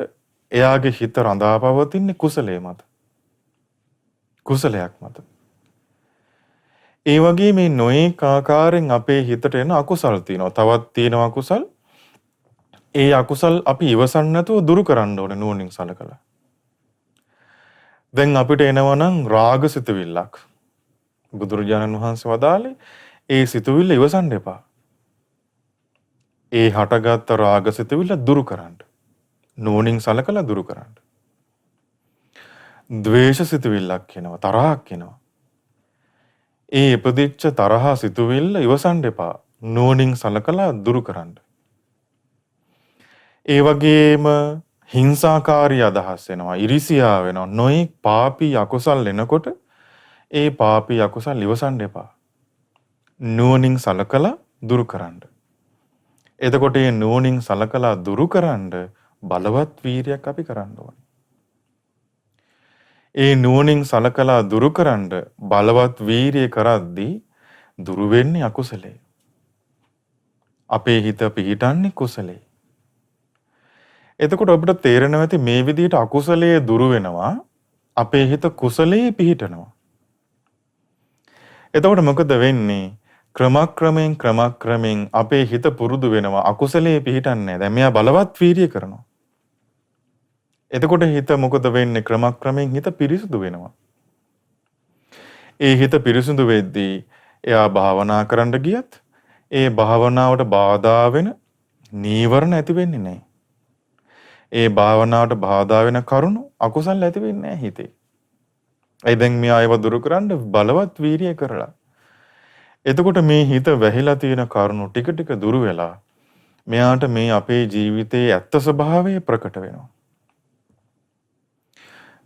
එයාගේ හිත රඳා පවතින්නේ කුසලයේ මත. කුසලයක් මත. ඒ වගේ මේ නොඑක ආකාරයෙන් අපේ හිතට එන අකුසල් තියෙනවා. තවත් තියෙනවා අකුසල්. ඒ අකුසල් අපි ඉවසන්න නැතුව දුරු කරන්න ඕනේ නුවණින් සලකලා. දැන් අපිට එනවා නම් රාග සිතුවිල්ලක්. බුදුරජාණන් වහන්සේ වදාළේ ඒ සිතුවිල්ල ඉවසන්න එපා. ඒ හටගත් රාග සිතුවිල්ල දුරු කරන්න. නුවණින් සලකලා දුරු කරන්න. ද්වේෂ සිතුවිල්ලක් එනවා, තරහක් එනවා. ඒ ඉපදිච්ච තරහ සිතුවිල්ල ඉවසන්න එපා. නුවණින් සලකලා දුරු කරන්න. ඒ වගේම හිංසාකාරී අදහස් එනවා, ඉරිසියාව වෙනවා, නොයෙක් පාපී අකුසල් එනකොට ඒ පාපී අකුසල් ඉවසන්න එපා. නුවණින් සලකලා දුරු කරන්න. එතකොට මේ නුවණින් සලකලා දුරු කරන්න බලවත් වීරියක් අපි කරන්න ඕනේ. ඒ නුවණින් සලකලා දුරු කරන්න බලවත් වීරිය කරද්දී දුරු වෙන්නේ අකුසලේ. අපේ හිත පිහිටන්නේ කුසලේ. එතකොට අපිට තේරෙනවා ඇති මේ විදිහට අකුසලයේ දුරු වෙනවා, අපේ හිත කුසලයේ පිහිටනවා. එතකොට මොකද වෙන්නේ? ක්‍රමක්‍රමයෙන් අපේ හිත පුරුදු වෙනවා අකුසලයේ පිහිටන්නේ නැහැ. දැන් මෙයා බලවත් වීර්ය කරනවා. එතකොට හිත මොකද වෙන්නේ? ක්‍රමක්‍රමයෙන් හිත පිරිසුදු වෙනවා. ඒ හිත පිරිසුදු වෙද්දී එයා භාවනා කරන්න ගියත් ඒ භාවනාවට බාධා වෙන නීවරණ ඇති වෙන්නේ නැහැ. ඒ භාවනාවට බාධා වෙන කරුණු අකුසල් ඇති වෙන්නේ නැහැ හිතේ. ඒ දැන් මෙයා ඒව දුරු කරන්න බලවත් වීර්යය කරලා. එතකොට මේ හිත වැහිලා තියෙන කරුණු ටික ටික දුරු වෙලා මෙයාට මේ අපේ ජීවිතයේ ඇත්ත ස්වභාවය ප්‍රකට වෙනවා.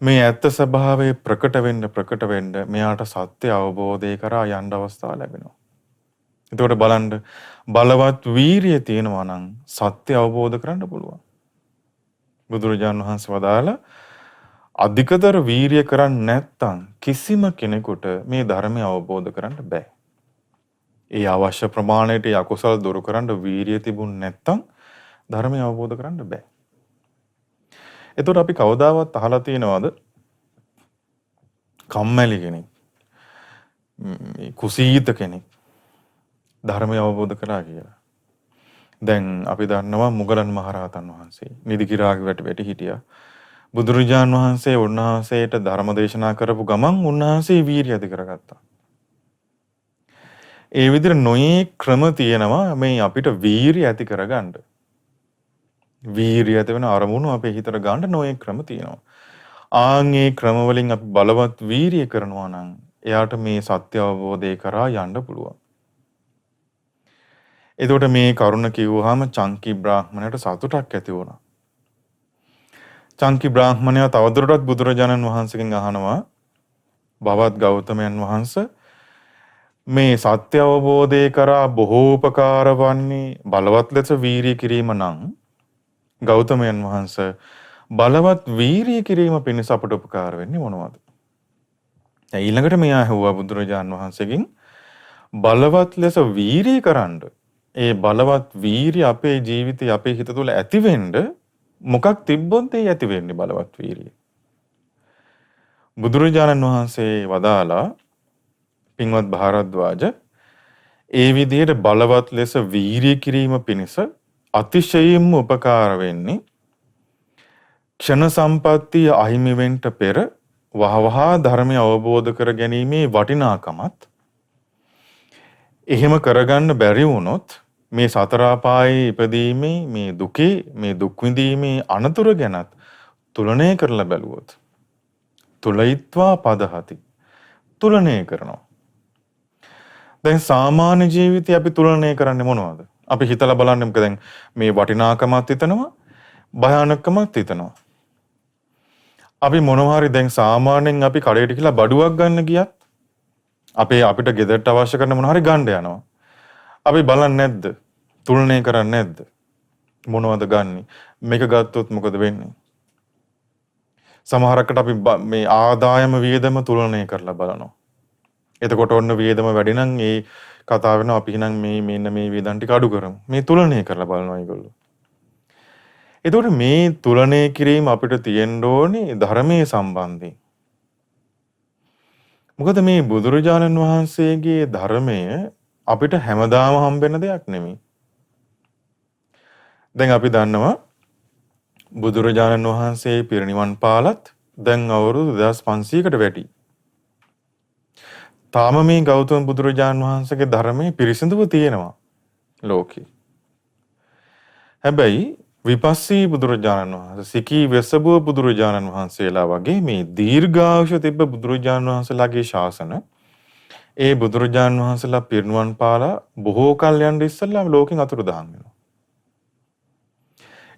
මේ ඇත්ත ස්වභාවය ප්‍රකට වෙන්න මෙයාට සත්‍ය අවබෝධය කරා යන්න අවස්ථාව ලැබෙනවා. එතකොට බලන්න බලවත් වීරිය තියෙනවා නම් සත්‍ය අවබෝධ කරන්න පුළුවන්. බුදුරජාණන් වහන්සේ වදාලා අධිකතර වීරිය කරන්නේ නැත්නම් කිසිම කෙනෙකුට මේ ධර්මය අවබෝධ කරන්න බෑ. ඒ අවශ්‍ය ප්‍රමාණයට අකුසල දුරු කරන්න වීරිය තිබුණ නැත්නම් ධර්මය අවබෝධ කරන්න බෑ. එතකොට අපි කවදාවත් අහලා තියෙනවද කම්මැලි කෙනෙක්, කුසීත කෙනෙක් ධර්මය අවබෝධ කරා කියලා? දැන් අපි දන්නවා මුගලන් මහරහතන් වහන්සේ නිදි කිරාගේ වැටි හිටියා. බුදුරජාන් වහන්සේ උන්වහන්සේට ධර්ම දේශනා කරපු ගමන් උන්වහන්සේ වීරිය ඇති කරගත්තා. ඒ විදිහට නොයේ ක්‍රම තියෙනවා මේ අපිට වීරිය ඇති කරගන්න. වීරිය ඇති වෙන අරමුණු අපේ හිතට ගන්න නොයේ ක්‍රම තියෙනවා. ආන්ගේ ක්‍රම වලින් අපි බලවත් වීරිය කරනවා නම් එයාට මේ සත්‍ය අවබෝධය කරා යන්න පුළුවන්. එතකොට මේ කරුණ කිව්වහම චංකි බ්‍රාහ්මණයට සතුටක් ඇති වුණා. චංකි බ්‍රාහ්මණයා තවදුරටත් බුදුරජාණන් වහන්සේගෙන් අහනවා, භවත් ගෞතමයන් වහන්සේ මේ සත්‍ය අවබෝධය කරා බොහෝ උපකාර වන්නේ බලවත් ලෙස වීරිය කිරීම නම් ගෞතමයන් වහන්සේ බලවත් වීරිය කිරීම පිණිස අපට උපකාර වෙන්නේ මොනවද? ඊළඟට මෙයා ඇහුවා බුදුරජාන් වහන්සේගෙන් බලවත් ලෙස වීරිය කරන්න. ඒ බලවත් වීරිය අපේ ජීවිතේ අපේ හිත තුළ ඇති වෙන්න මොකක් තිබ්බොත් ඒ ඇති වෙන්නේ බලවත් වීරිය. බුදුරජාණන් වහන්සේ වදාලා පින්වත් භාරද්වාජ ඒ විදිහට බලවත් ලෙස වීරිය කිරීම පිණිස අතිශයින්ම උපකාර වෙන්නේ ක්ෂණ සම්පත්තිය අහිමි වෙන්න පෙර වහවහා ධර්මය අවබෝධ කර ගැනීමේ වටිනාකමත් එහෙම කරගන්න බැරි වුණොත් මේ සතර අපායේ ඉපදීමේ මේ දුකේ මේ දුක් විඳීමේ අනතුරු ගැනත් තුලනය කරලා බැලුවොත් තුලයිත්වා පදහති තුලනය කරනවා. දැන් සාමාන්‍ය ජීවිතේ අපි තුලනය කරන්නේ මොනවද? අපි හිතලා බලන්න මොකද දැන් මේ වටිනාකමත් හිතනවා භයානකමත් හිතනවා. අපි මොනවා හරි දැන් සාමාන්‍යයෙන් අපි කඩේට ගිහලා බඩුවක් ගන්න ගියත් අපිට ගෙදරට අවශ්‍ය කරන මොනවා හරි ගන්න යනවා. අපි බලන්නේ නැද්ද? තුලනය කරන්නේ නැද්ද? මොනවද ගන්නෙ? මේක ගත්තොත් මොකද වෙන්නේ? සමහරකට අපි මේ ආදායම වියදම තුලනය කරලා බලනවා. එතකොට ඔන්න වියදම වැඩි නම් ඒ කතාව වෙනවා අපි නම් මේ මෙන්න මේ වියදම් ටික අඩු කරමු. මේ තුලනය කරලා බලනවා ඒගොල්ලෝ. එතකොට මේ තුලනය කිරීම අපිට තියෙන්න ඕනේ ධර්මයේ සම්බන්ධයෙන්. මොකද මේ බුදුරජාණන් වහන්සේගේ ධර්මය අපිට හැමදාම හම්බෙන දෙයක් නෙමෙයි. දැන් අපි දන්නවා බුදුරජාණන් වහන්සේ පිරිනිවන් පාලත් දැන් අවුරුදු 2500කට වැඩි. තාම මේ ගෞතම බුදුරජාණන් වහන්සේගේ ධර්මයේ පිරිසිදුව තියෙනවා ලෝකේ. හැබැයි විපස්සී බුදුරජාණන් වහන්සේ සිකී වෙසබුව බුදුරජාණන් වහන්සේලා වගේ මේ දීර්ඝායුෂ තිබ්බ බුදුරජාණන් වහන්සේලාගේ ශාසන ඒ බුදුරජාණන් වහන්සේලා පිරිනුවන් පාලා බොහෝ කල් යන ඉස්සෙල්ලා ලෝකෙන් අතුරුදහන් වෙනවා.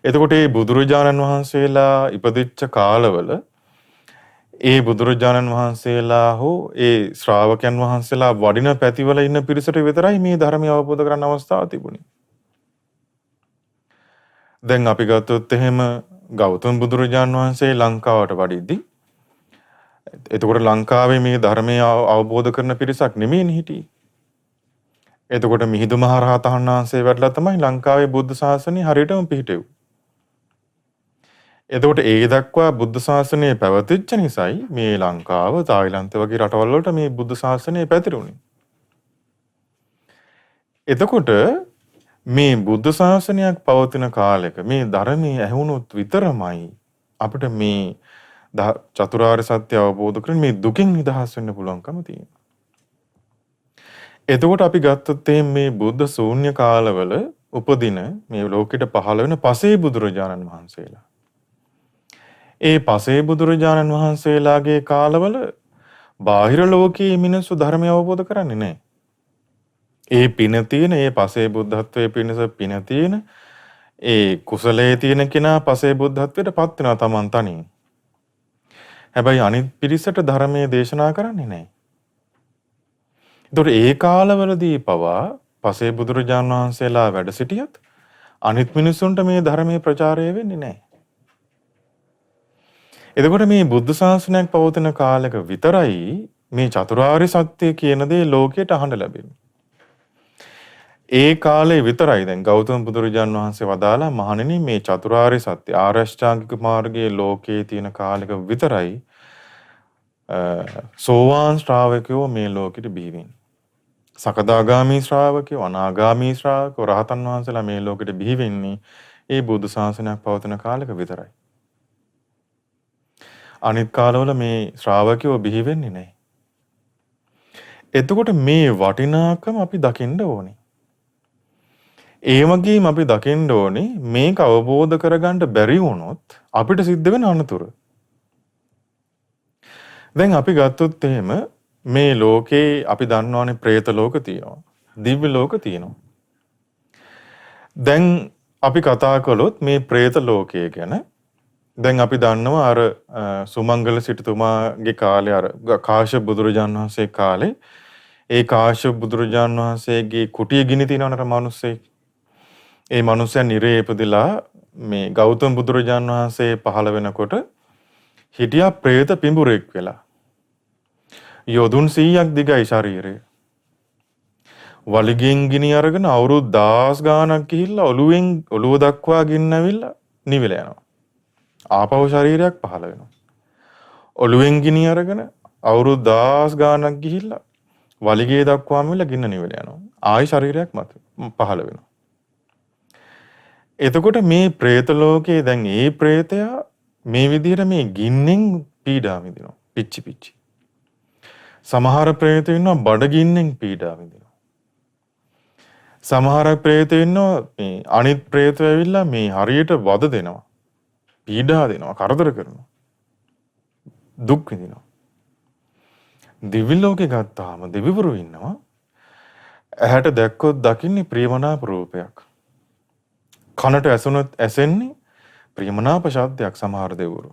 එතකොට මේ බුදුරජාණන් වහන්සේලා ඉපදිච්ච කාලවල ඒ බුදුරජාණන් වහන්සේලා හෝ ඒ ශ්‍රාවකයන් වහන්සේලා වඩින පැතිවල ඉන්න පිරිසට විතරයි මේ ධර්මය අවබෝධ කරගන්න අවස්ථාව තිබුණේ. දැන් අපි ගත්තොත් එහෙම ගෞතම බුදුරජාණන් වහන්සේ ලංකාවට වඩිද්දී එතකොට ලංකාවේ මේ ධර්මය අවබෝධ කරන පිරිසක් නෙමෙයිනේ හිටියේ. එතකොට මිහිඳු මහ රහතන් වහන්සේ වැඩලා තමයි ලංකාවේ බුද්ධ ශාසනය හරියටම පිහිටෙව්වේ. එතකොට ඒ දක්වා බුද්ධ ශාසනය පැවතිච්ච නිසායි මේ ලංකාව, තායිලන්ත වගේ රටවල් වලට මේ බුද්ධ ශාසනය පැතිරුණේ. එතකොට මේ බුද්ධ ශාසනයක් පවතින කාලෙක මේ ධර්මයේ ඇහුනොත් විතරමයි අපිට මේ චතුරාර්ය සත්‍ය අවබෝධ කරගෙන මේ දුකින් නිදහස් වෙන්න පුළුවන්කම තියෙනවා. එතකොට අපි ගත්තොත් මේ බුද්ධ ශූන්‍ය කාලවල උපදින මේ ලෝකෙට පහළ වෙන පසේ බුදුරජාණන් වහන්සේලා. ඒ පසේ බුදුරජාණන් වහන්සේලාගේ කාලවල බාහිර ලෝකයේ මිනිස්සු ධර්මය අවබෝධ කරන්නේ නැහැ. ඒ පින තියෙන ඒ පසේ බුද්ධත්වයේ පිණිස පින තියෙන ඒ කුසලයේ තියෙන කෙනා පසේ බුද්ධත්වයට පත් වෙනවා Taman තනියෙන්. හැබැයි අනිත් පිරිසට ධර්මයේ දේශනා කරන්නේ නැහැ. ඒතකොට ඒ කාලවලදී පවා පසේ බුදුරජාණන් වහන්සේලා වැඩ සිටියත් අනිත් මිනිසුන්ට මේ ධර්මයේ ප්‍රචාරය වෙන්නේ නැහැ. එතකොට මේ බුද්ධ ශාසනයක් පවතින කාලයක විතරයි මේ චතුරාර්ය සත්‍ය කියන දේ ලෝකයට අහන්න ලැබෙන්නේ. ඒ කාලේ විතරයි දැන් ගෞතම බුදුරජාණන් වහන්සේ වදාලා මහණෙනි මේ චතුරාර්ය සත්‍ය ආරෂ්ඨාංගික මාර්ගයේ ලෝකයේ තියෙන කාලෙක විතරයි සෝවාන් ශ්‍රාවකයෝ මේ ලෝකෙට බිහි වෙන්නේ. සකදාගාමී ශ්‍රාවකයෝ, අනාගාමී ශ්‍රාවකයෝ, රහතන් වහන්සේලා මේ ලෝකෙට බිහි වෙන්නේ ඒ බුදු ශාසනයක් පවතින කාලෙක විතරයි. අනිත් කාලවල මේ ශ්‍රාවකයෝ බිහි වෙන්නේ නැහැ. එතකොට මේ වටිනාකම අපි දකින්න ඕනේ. ඒ වගේම අපි දකින්න ඕනේ මේක අවබෝධ කරගන්න බැරි වුණොත් අපිට සිද්ධ වෙන අනතුරු. දැන් අපි ගත්තොත් එහෙම මේ ලෝකේ අපි දන්නවනේ പ്രേත ලෝක තියෙනවා. දිව්‍ය ලෝක තියෙනවා. දැන් අපි කතා කළොත් මේ പ്രേත ලෝකය ගැන දැන් අපි දන්නවා අර සුමංගල සිටුතුමාගේ කාලේ අර කාශ්‍යප බුදුරජාණන් වහන්සේ කාලේ ඒ කාශ්‍යප බුදුරජාණන් වහන්සේගේ කුටිය ගිනි තිනවනට මිනිස්සේ ඒ මිනිස්සයා නිරේ ඉපදිලා මේ ගෞතම බුදුරජාණන් වහන්සේ පහළ වෙනකොට හිටියා പ്രേත පිඹුරෙක් වෙලා. යොදුන් 100ක් දිගයි ශරීරය. වලිගෙන් ගිනි අරගෙන අවුරුදු 1000 ගාණක් ගිහිල්ලා ඔළුව දක්වා ගින්න ඇවිල්ලා නිවිලා යනවා. ආපහු ශරීරයක් පහළ වෙනවා. ඔළුවෙන් ගිනි අරගෙන අවුරුදු 1000 ගාණක් ගිහිල්ලා වලිගේ දක්වාම වෙලා ගින්න නිවිලා යනවා. ආයි ශරීරයක් මත පහළ වෙනවා. එතකොට මේ പ്രേත ලෝකයේ දැන් ඒ പ്രേතයා මේ විදිහට මේ ගින්නෙන් පීඩා විඳිනවා. පිච්චි පිච්චි. සමහර പ്രേතයෝ ඉන්නවා බඩගින්නෙන් පීඩා විඳිනවා. සමහර പ്രേතයෝ ඉන්නවා මේ අනිත් പ്രേතයෝ ඇවිල්ලා මේ හරියට වද දෙනවා. පීඩා දෙනවා, කරදර කරනවා. දුක් විඳිනවා. දිව්‍ය ලෝකේ ගත්තාම දෙවිවරු ඉන්නවා. ඇහැට දැක්කොත් දකින්නේ ප්‍රියමනාප රූපයක්. කනට ඇසුනොත් ඇසෙන්නේ ප්‍රියමනාප ශබ්දයක් සමහර දෙවිවරු.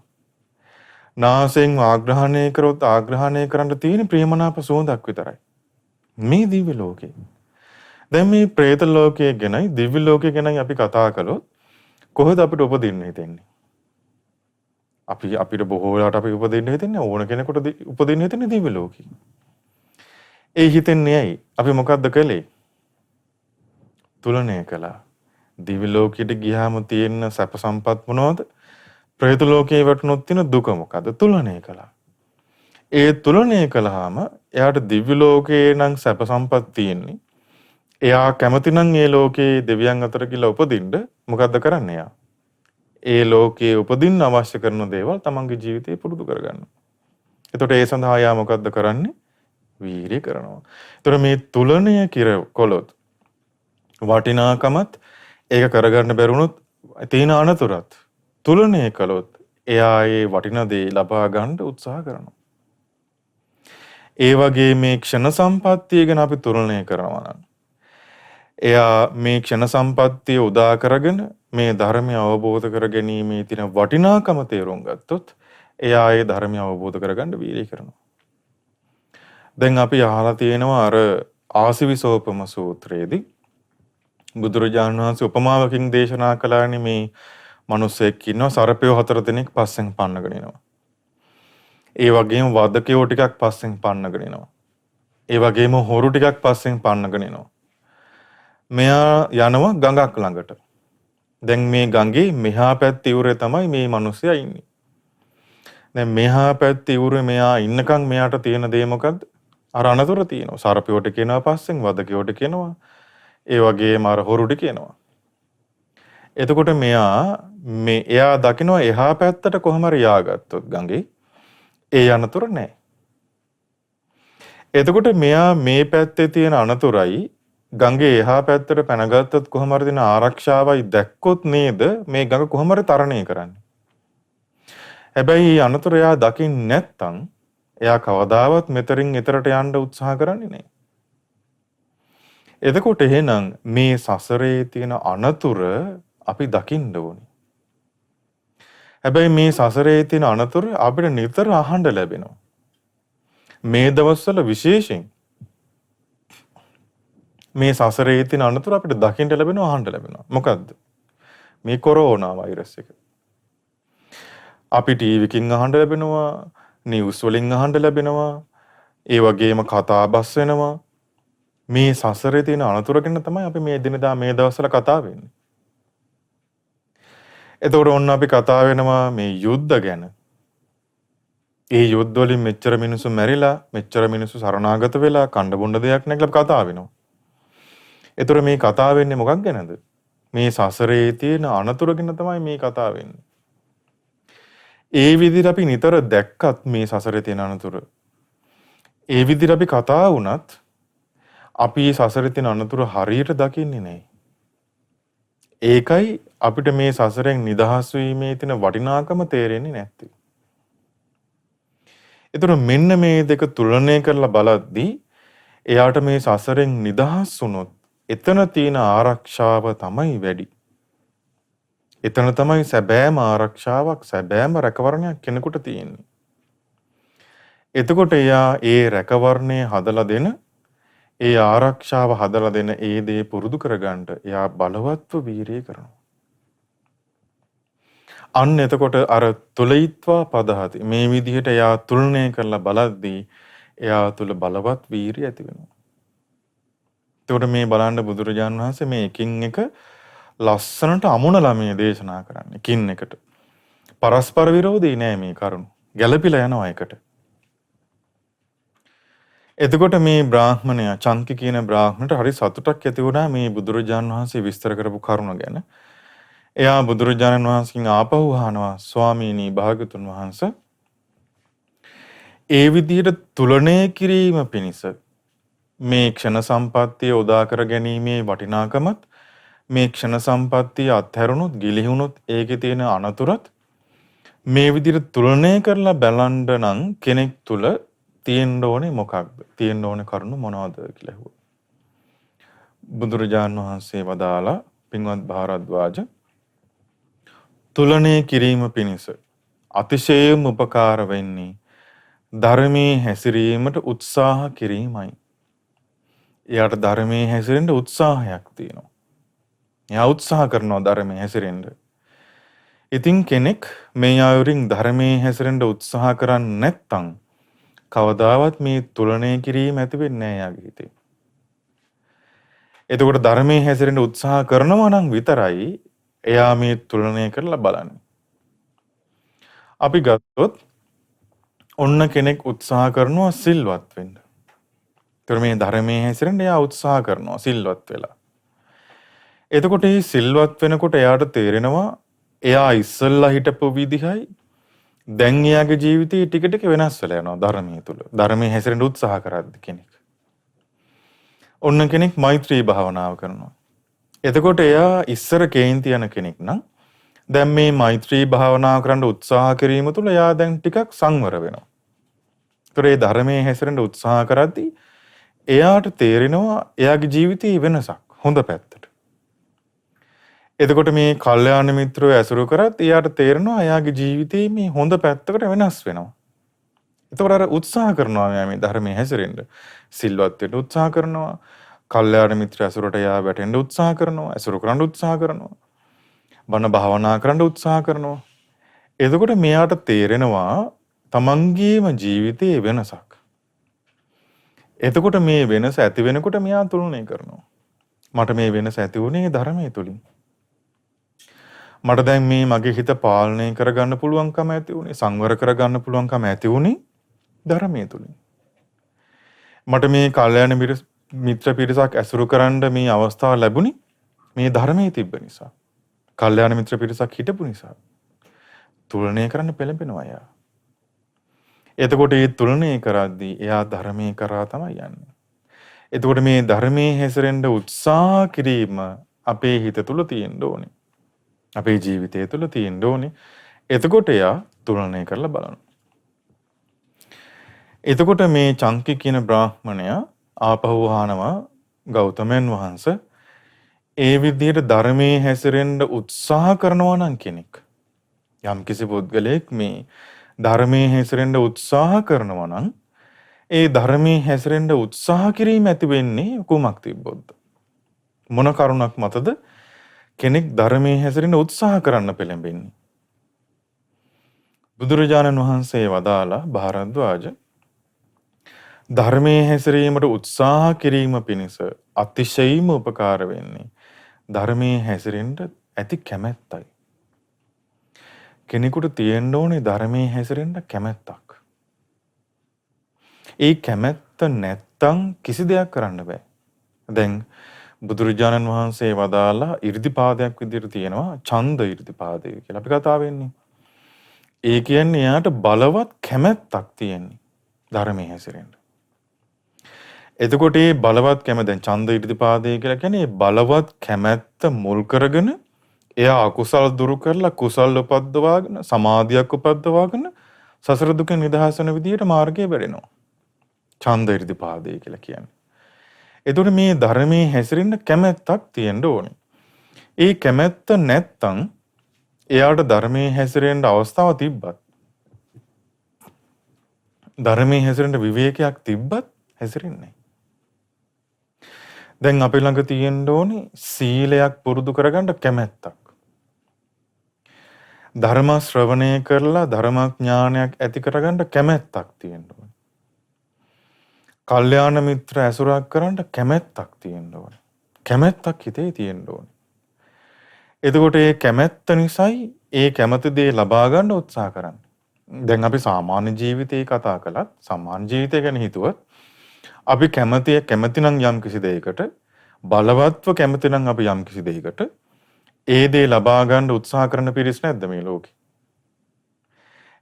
නාසයෙන් ආග්‍රහණය කරොත් ආග්‍රහණය කරන්න තියෙන ප්‍රියමනාප සුවඳක් විතරයි. මේ දිව්‍ය ලෝකේ. දැන් මේ പ്രേත ලෝකයේ ගැනයි දිව්‍ය ලෝකයේ ගැනයි අපි කතා කළොත් කොහෙද අපිට උපදින්න හිතෙන්නේ? අපිට බොහෝ වෙලාවට අපි උපදින්න හිතෙන්නේ ඕන කෙනෙකුට උපදින්න හිතෙන්නේ දිව්‍ය ලෝකේ. ඒ හිතෙන්නේ ඇයි? අපි මොකද්ද කළේ? තුලනය කළා. දිව්‍ය ලෝකෙට ගියාම තියෙන සැප සම්පත් මොනවද? പ്രേත ලෝකේ වටනොත් තියෙන දුක මොකද්ද? තුලනය කළා. ඒ තුලනය කළාම එයාට දිව්‍ය ලෝකේ නම් සැප සම්පත් තියෙන්නේ. එයා කැමති නම් ඒ ලෝකේ දෙවියන් අතර කියලා උපදින්න මොකද්ද කරන්නේ එයා? ඒ ලෝකයේ උපදින්න අවශ්‍ය කරන දේවල් තමන්ගේ ජීවිතේ පුරුදු කරගන්නවා. එතකොට ඒ සඳහා යා මොකද්ද කරන්නේ? වීරිය කරනවා. එතකොට මේ තුලණය කිරකොලොත් වටිනාකමත් ඒක කරගන්න බැරුණොත් තියෙන අනතුරත් තුලණය කළොත් එයා ඒ වටිනා දේ ලබා ගන්න උත්සාහ කරනවා. ඒ වගේ මේ ක්ෂණ සම්පත්තිය ගැන අපි තුලණය කරනවා නම් එයා මේ ක්ෂණ සම්පත්තිය උදා කරගෙන මේ ධර්මය අවබෝධ කර ගැනීමේ තියෙන වටිනාකම තේරුම් ගත්තොත් එයා ඒ ධර්මය අවබෝධ කරගන්න වීර්යය කරනවා. දැන් අපි අහලා තියෙනවා අර ආසිවිසෝපම සූත්‍රයේදී බුදුරජාණන් වහන්සේ උපමාවකින් දේශනා කළානේ මේ මිනිස්සෙක් ඉන්නවා සර්පයෝ 4 දෙනෙක් පස්සෙන් පන්නගෙන එනවා. ඒ වගේම වදකයෝ ටිකක් පස්සෙන් පන්නගෙන එනවා. ඒ වගේම හොරු ටිකක් පස්සෙන් පන්නගෙන එනවා. මෙයා යනවා ගඟක් ළඟට. දැන් මේ ගඟේ මෙහා පැත්තේ ඉවුරේ තමයි මේ මිනිස්සයා ඉන්නේ. දැන් මෙහා පැත්තේ ඉවුරේ මෙයා ඉන්නකම් මෙයාට තියෙන දේ මොකද්ද? අර අනතුර තියෙනවා. සර්පයෝට කියනවා පස්සෙන්, වදකයෝට කියනවා. ඒ වගේම අර හොරුට කියනවා. එතකොට එයා දකිනවා එහා පැත්තට කොහම හරි යාගත්තොත් ගඟේ ඒ අනතුර නැහැ. එතකොට මෙයා මේ පැත්තේ තියෙන අනතුරයි ගඟේ එහා පැත්තට පැනගත්තොත් කොහම හරි දින ආරක්ෂාවයි දැක්කොත් නේද මේ ගඟ කොහම හරි තරණය කරන්නේ. හැබැයි අනතුර එයා දකින්නේ නැත්තම් එයා කවදාවත් මෙතරින් එතරට යන්න උත්සාහ කරන්නේ නැහැ. එතකොට එහෙනම් මේ සසරේ තියෙන අනතුර අපි දකින්න ඕනේ. හැබැයි මේ සසරේ තියෙන අනතුර අපිට නිතර අහන්න ලැබෙනවා. මේ දවස්වල විශේෂයෙන් මේ සසරේ තියෙන අනතුර අපිට දකින්න ලැබෙනවා, අහන්න ලැබෙනවා. මොකද්ද? මේ කොරෝනා වෛරස් එක. අපි ටීවී එකකින් අහන්න ලැබෙනවා, නිවුස් වලින් අහන්න ලැබෙනවා, ඒ වගේම කතා බස් වෙනවා. මේ සසරේ තියෙන අනතුර ගැන තමයි අපි මේ දිනදා මේ දවස්වල කතා වෙන්නේ. එතකොට ඔන්න අපි කතා වෙනවා මේ යුද්ධ ගැන. ඒ යුද්ධ වලින් මෙච්චර මිනිස්සු මැරිලා, මෙච්චර මිනිස්සු සරණාගත වෙලා, කණ්ඩ බොණ්ඩ දෙයක් නැහැ කියලා කතා වෙනවා. එතකොට මේ කතා වෙන්නේ මොකක් ගැනද? මේ සසරේ තියෙන අනතුර ගැන තමයි මේ කතා වෙන්නේ. ඒ විදිහට අපි නිතර දැක්කත් මේ සසරේ තියෙන අනතුර. ඒ විදිහට අපි කතා වුණත් අපි සසරේ තියෙන අනතුර හරියට දකින්නේ නැහැ. ඒකයි අපිට මේ සසරෙන් නිදහස් වීමේ තියෙන වටිනාකම තේරෙන්නේ නැත්තේ. ඒතර මෙන්න මේ දෙක තුලනය කරලා බලද්දී එයාට මේ සසරෙන් නිදහස් වුණොත් එතන තියෙන ආරක්ෂාව තමයි වැඩි. එතන තමයි සැබෑම ආරක්ෂාවක්, සැබෑම රැකවරණයක් කෙනෙකුට තියෙන්නේ. එතකොට එයා ඒ රැකවරණය හදලා දෙන, ඒ ආරක්ෂාව හදලා දෙන ඒ දේ පුරුදු කරගන්න එයා බලවත්ව වීරිය කරනවා. අන්න එතකොට අර තුලීත්වා පදහති මේ විදිහට එයා තුලනය කරලා බලද්දී එයා තුළ බලවත් වීරිය ඇති වෙනවා. එතකොට මේ බලන්න බුදුරජාණන් වහන්සේ මේ එකින් එක ලස්සනට අමුණලා මේ දේශනා කරන්නේ. එකින් එකට. පරස්පර විරෝධී නෑ මේ කරුණු. ගැළපිලා යනවා එකට. එතකොට මේ බ්‍රාහ්මණයා චංකි කියන බ්‍රාහ්මණයට හරි සතුටක් ඇති වුණා මේ බුදුරජාණන් වහන්සේ විස්තර කරපු කරුණ ගැන. එයා බුදුරජාණන් වහන්සේගෙන් ආපහු අහනවා ස්වාමීනි භාග්‍යතුන් වහන්සේ ඒ විදිහට තුලණය කිරීම පිණිස මේ ක්ෂණ සම්පත්තිය උදා කර ගැනීමේ වටිනාකමත් මේ ක්ෂණ සම්පත්තිය අත්හැරුණොත් ගිලිහුණොත් ඒකේ තියෙන අනතුරත් මේ විදිහට තුලණය කරලා බලන්න නම් කෙනෙක් තුල තියෙන්න ඕනේ මොකක්ද? තියෙන්න ඕනේ කරුණු මොනවද කියලා ඇහුවා. බුදුරජාණන් වහන්සේ වදාලා පින්වත් භාරද්වාජ තුලණය කිරීම පිණිස අතිශයම උපකාර වෙන්නේ ධර්මයේ හැසිරීමට උත්සාහ කිරීමයි. එයාට ධර්මයේ හැසිරෙන්න උත්සාහයක් තියෙනවා. එයා උත්සාහ කරනවා ධර්මයේ හැසිරෙන්න. ඉතින් කෙනෙක් මේ ආයුරින් ධර්මයේ හැසිරෙන්න උත්සාහ කරන්නේ නැත්නම් කවදාවත් මේ තුලණය කිරීම ඇති වෙන්නේ නැහැ යාගේ හිතේ. එතකොට ධර්මයේ හැසිරෙන්න උත්සාහ කරනවා නම් විතරයි එයා මේ තුලණය කරලා බලන්නේ. අපි ගත්තොත් ඔන්න කෙනෙක් උත්සාහ කරනවා සිල්වත් වෙන්න. ඒතර මේ ධර්මයේ හැසිරෙන්න එයා උත්සාහ කරනවා සිල්වත් වෙලා. එතකොට මේ සිල්වත් වෙනකොට එයාට තේරෙනවා එයා ඉස්සල්ලා හිටපු විදිහයි දැන් එයාගේ ජීවිතේ ටික ටික වෙනස් වෙලා යනවා ධර්මයේ තුල. ධර්මයේ හැසිරෙන්න උත්සාහ කරද්දි කෙනෙක්. ඔන්න කෙනෙක් මෛත්‍රී භාවනාව කරනවා. එතකොට එයා ඉස්සර කේන්ති යන කෙනෙක් නම් දැන් මේ මෛත්‍රී භාවනාව කරන්න උත්සාහ කිරීම තුළ එයා දැන් ටිකක් සංවර වෙනවා. ඒතර ඒ ධර්මයේ හැසිරෙන්න උත්සාහ කරද්දී එයාට තේරෙනවා එයාගේ ජීවිතේ වෙනසක් හොඳ පැත්තට. එතකොට මේ කල්යාණ මිත්‍රව ඇසුරු කරත් එයාට තේරෙනවා එයාගේ ජීවිතේ මේ හොඳ පැත්තකට වෙනස් වෙනවා. එතකොට අර උත්සාහ කරනවා මේ ධර්මයේ හැසිරෙන්න. සිල්වත් වෙන්න උත්සාහ කරනවා. කල්යාණ මිත්‍ර ඇසුරට එයා වැටෙන්න උත්සාහ කරනවා. ඇසුරු කරන්න උත්සාහ කරනවා. බණ භාවනා කරන්න උත්සාහ කරනවා. එතකොට මෙයාට තේරෙනවා තමන්ගේම ජීවිතයේ වෙනසක්. එතකොට මේ වෙනස ඇති වෙනකොට මෙයා තුලණය කරනවා. මට මේ වෙනස ඇති වුණේ ධර්මයේ තුලින්. මට දැන් මේ මගේ හිත පාලනය කරගන්න පුළුවන්කම ඇති වුණේ, සංවර කරගන්න පුළුවන්කම ඇති වුණේ ධර්මයේ තුලින්. මට මේ කල්යාණ මිත්‍ර පිරිසක් ඇසුරු කරන්න මේ අවස්ථාව ලැබුණේ මේ ධර්මයේ තිබ්බ නිසා. කල්යාණ මිත්‍ර පිරිසක් හිටපු නිසා. තුලණය කරන්න පෙළඹෙනවා එයා. එතකොට මේ තුලණය කරද්දී එයා ධර්මයේ කරා තමයි යන්නේ. එතකොට මේ ධර්මයේ හැසිරෙන්න උත්සාහ කිරීම අපේ හිත තුල තියෙන්න ඕනේ. අපේ ජීවිතය තුළ තියෙන්න ඕනේ. එතකොට එයා තුලණය කරලා බලනවා. එතකොට මේ චංකි කියන බ්‍රාහ්මණයා ආපහු අහනවා ගෞතමයන් වහන්සේ ඒ විදිහට ධර්මයේ හැසිරෙන්න උත්සාහ කරනවා නම් කෙනෙක් යම් කිසි පුද්ගලයෙක් මේ ධර්මයේ හැසිරෙන්න උත්සාහ කරනවා නම් ඒ ධර්මයේ හැසිරෙන්න උත්සාහ කිරීම ඇති වෙන්නේ කුමක් තිබ්බොත් මොන කරුණක් මතද කෙනෙක් ධර්මයේ හැසිරෙන්න උත්සාහ කරන්න පෙළඹෙන්නේ. බුදුරජාණන් වහන්සේ වදාලා භාරද්වාජ ධර්මයේ හැසිරීමට උත්සාහ කිරීම පිණිස අතිශයින්ම උපකාර වෙන්නේ ධර්මයේ හැසිරෙන්න ඇති කැමැත්තයි. කෙනෙකුට තියෙන්න ඕනේ ධර්මයේ හැසිරෙන්න කැමැත්තක්. ඒ කැමැත්ත නැත්තම් කිසි දෙයක් කරන්න බෑ. දැන් බුදුරජාණන් වහන්සේ වදාලා 이르දිපාදයක් විදිහට තියෙනවා ඡන්ද 이르දිපාදය කියලා අපි කතා වෙන්නේ. ඒ කියන්නේ එයාට බලවත් කැමැත්තක් තියෙන්නේ ධර්මයේ හැසිරෙන්න. එතකොට මේ බලවත් කැමැත්ත දැන් ඡන්ද 이르දිපාදය කියලා කියන්නේ බලවත් කැමැත්ත මුල් කරගෙන එයා අකුසල් දුරු කරලා කුසල් උපද්දවාගෙන සමාධියක් උපද්දවාගෙන සසර දුකෙන් නිදහස් වෙන විදිහට මාර්ගය වැඩෙනවා. ඡන්ද 이르දිපාදය කියලා කියන්නේ. එතකොට මේ ධර්මයේ හැසිරෙන්න කැමැත්තක් තියෙන්න ඕනේ. ඒ කැමැත්ත නැත්තම් එයාට ධර්මයේ හැසිරෙන්න අවස්ථාව තිබ්බත් ධර්මයේ හැසිරෙන්න විවේකයක් තිබ්බත් හැසිරෙන්නේ නැහැ. දැන් අපි ළඟ තියෙන්න ඕනේ සීලයක් පුරුදු කරගන්න කැමැත්තක්. ධර්ම ශ්‍රවණය කරලා ධර්මඥානයක් ඇති කරගන්න කැමැත්තක් තියෙන්න ඕනේ. කල්යාණ මිත්‍ර ඇසුරක් කරන්න කැමැත්තක් තියෙන්න ඕනේ. කැමැත්තක් හිතේ තියෙන්න ඕනේ. එතකොට ඒ කැමැත්ත නිසායි ඒ කැමති දේ ලබා ගන්න උත්සාහ කරන්නේ. දැන් අපි සාමාන්‍ය ජීවිතේ කතා කළත් සාමාන්‍ය ජීවිතය ගැන හිතුවත් අපි කැමති නම් යම් කිසි දෙයකට බලවත්ව කැමති නම් අපි යම් කිසි දෙයකට ඒ දේ ලබා ගන්න උත්සාහ කරන පිරිස් නැද්ද මේ ලෝකේ?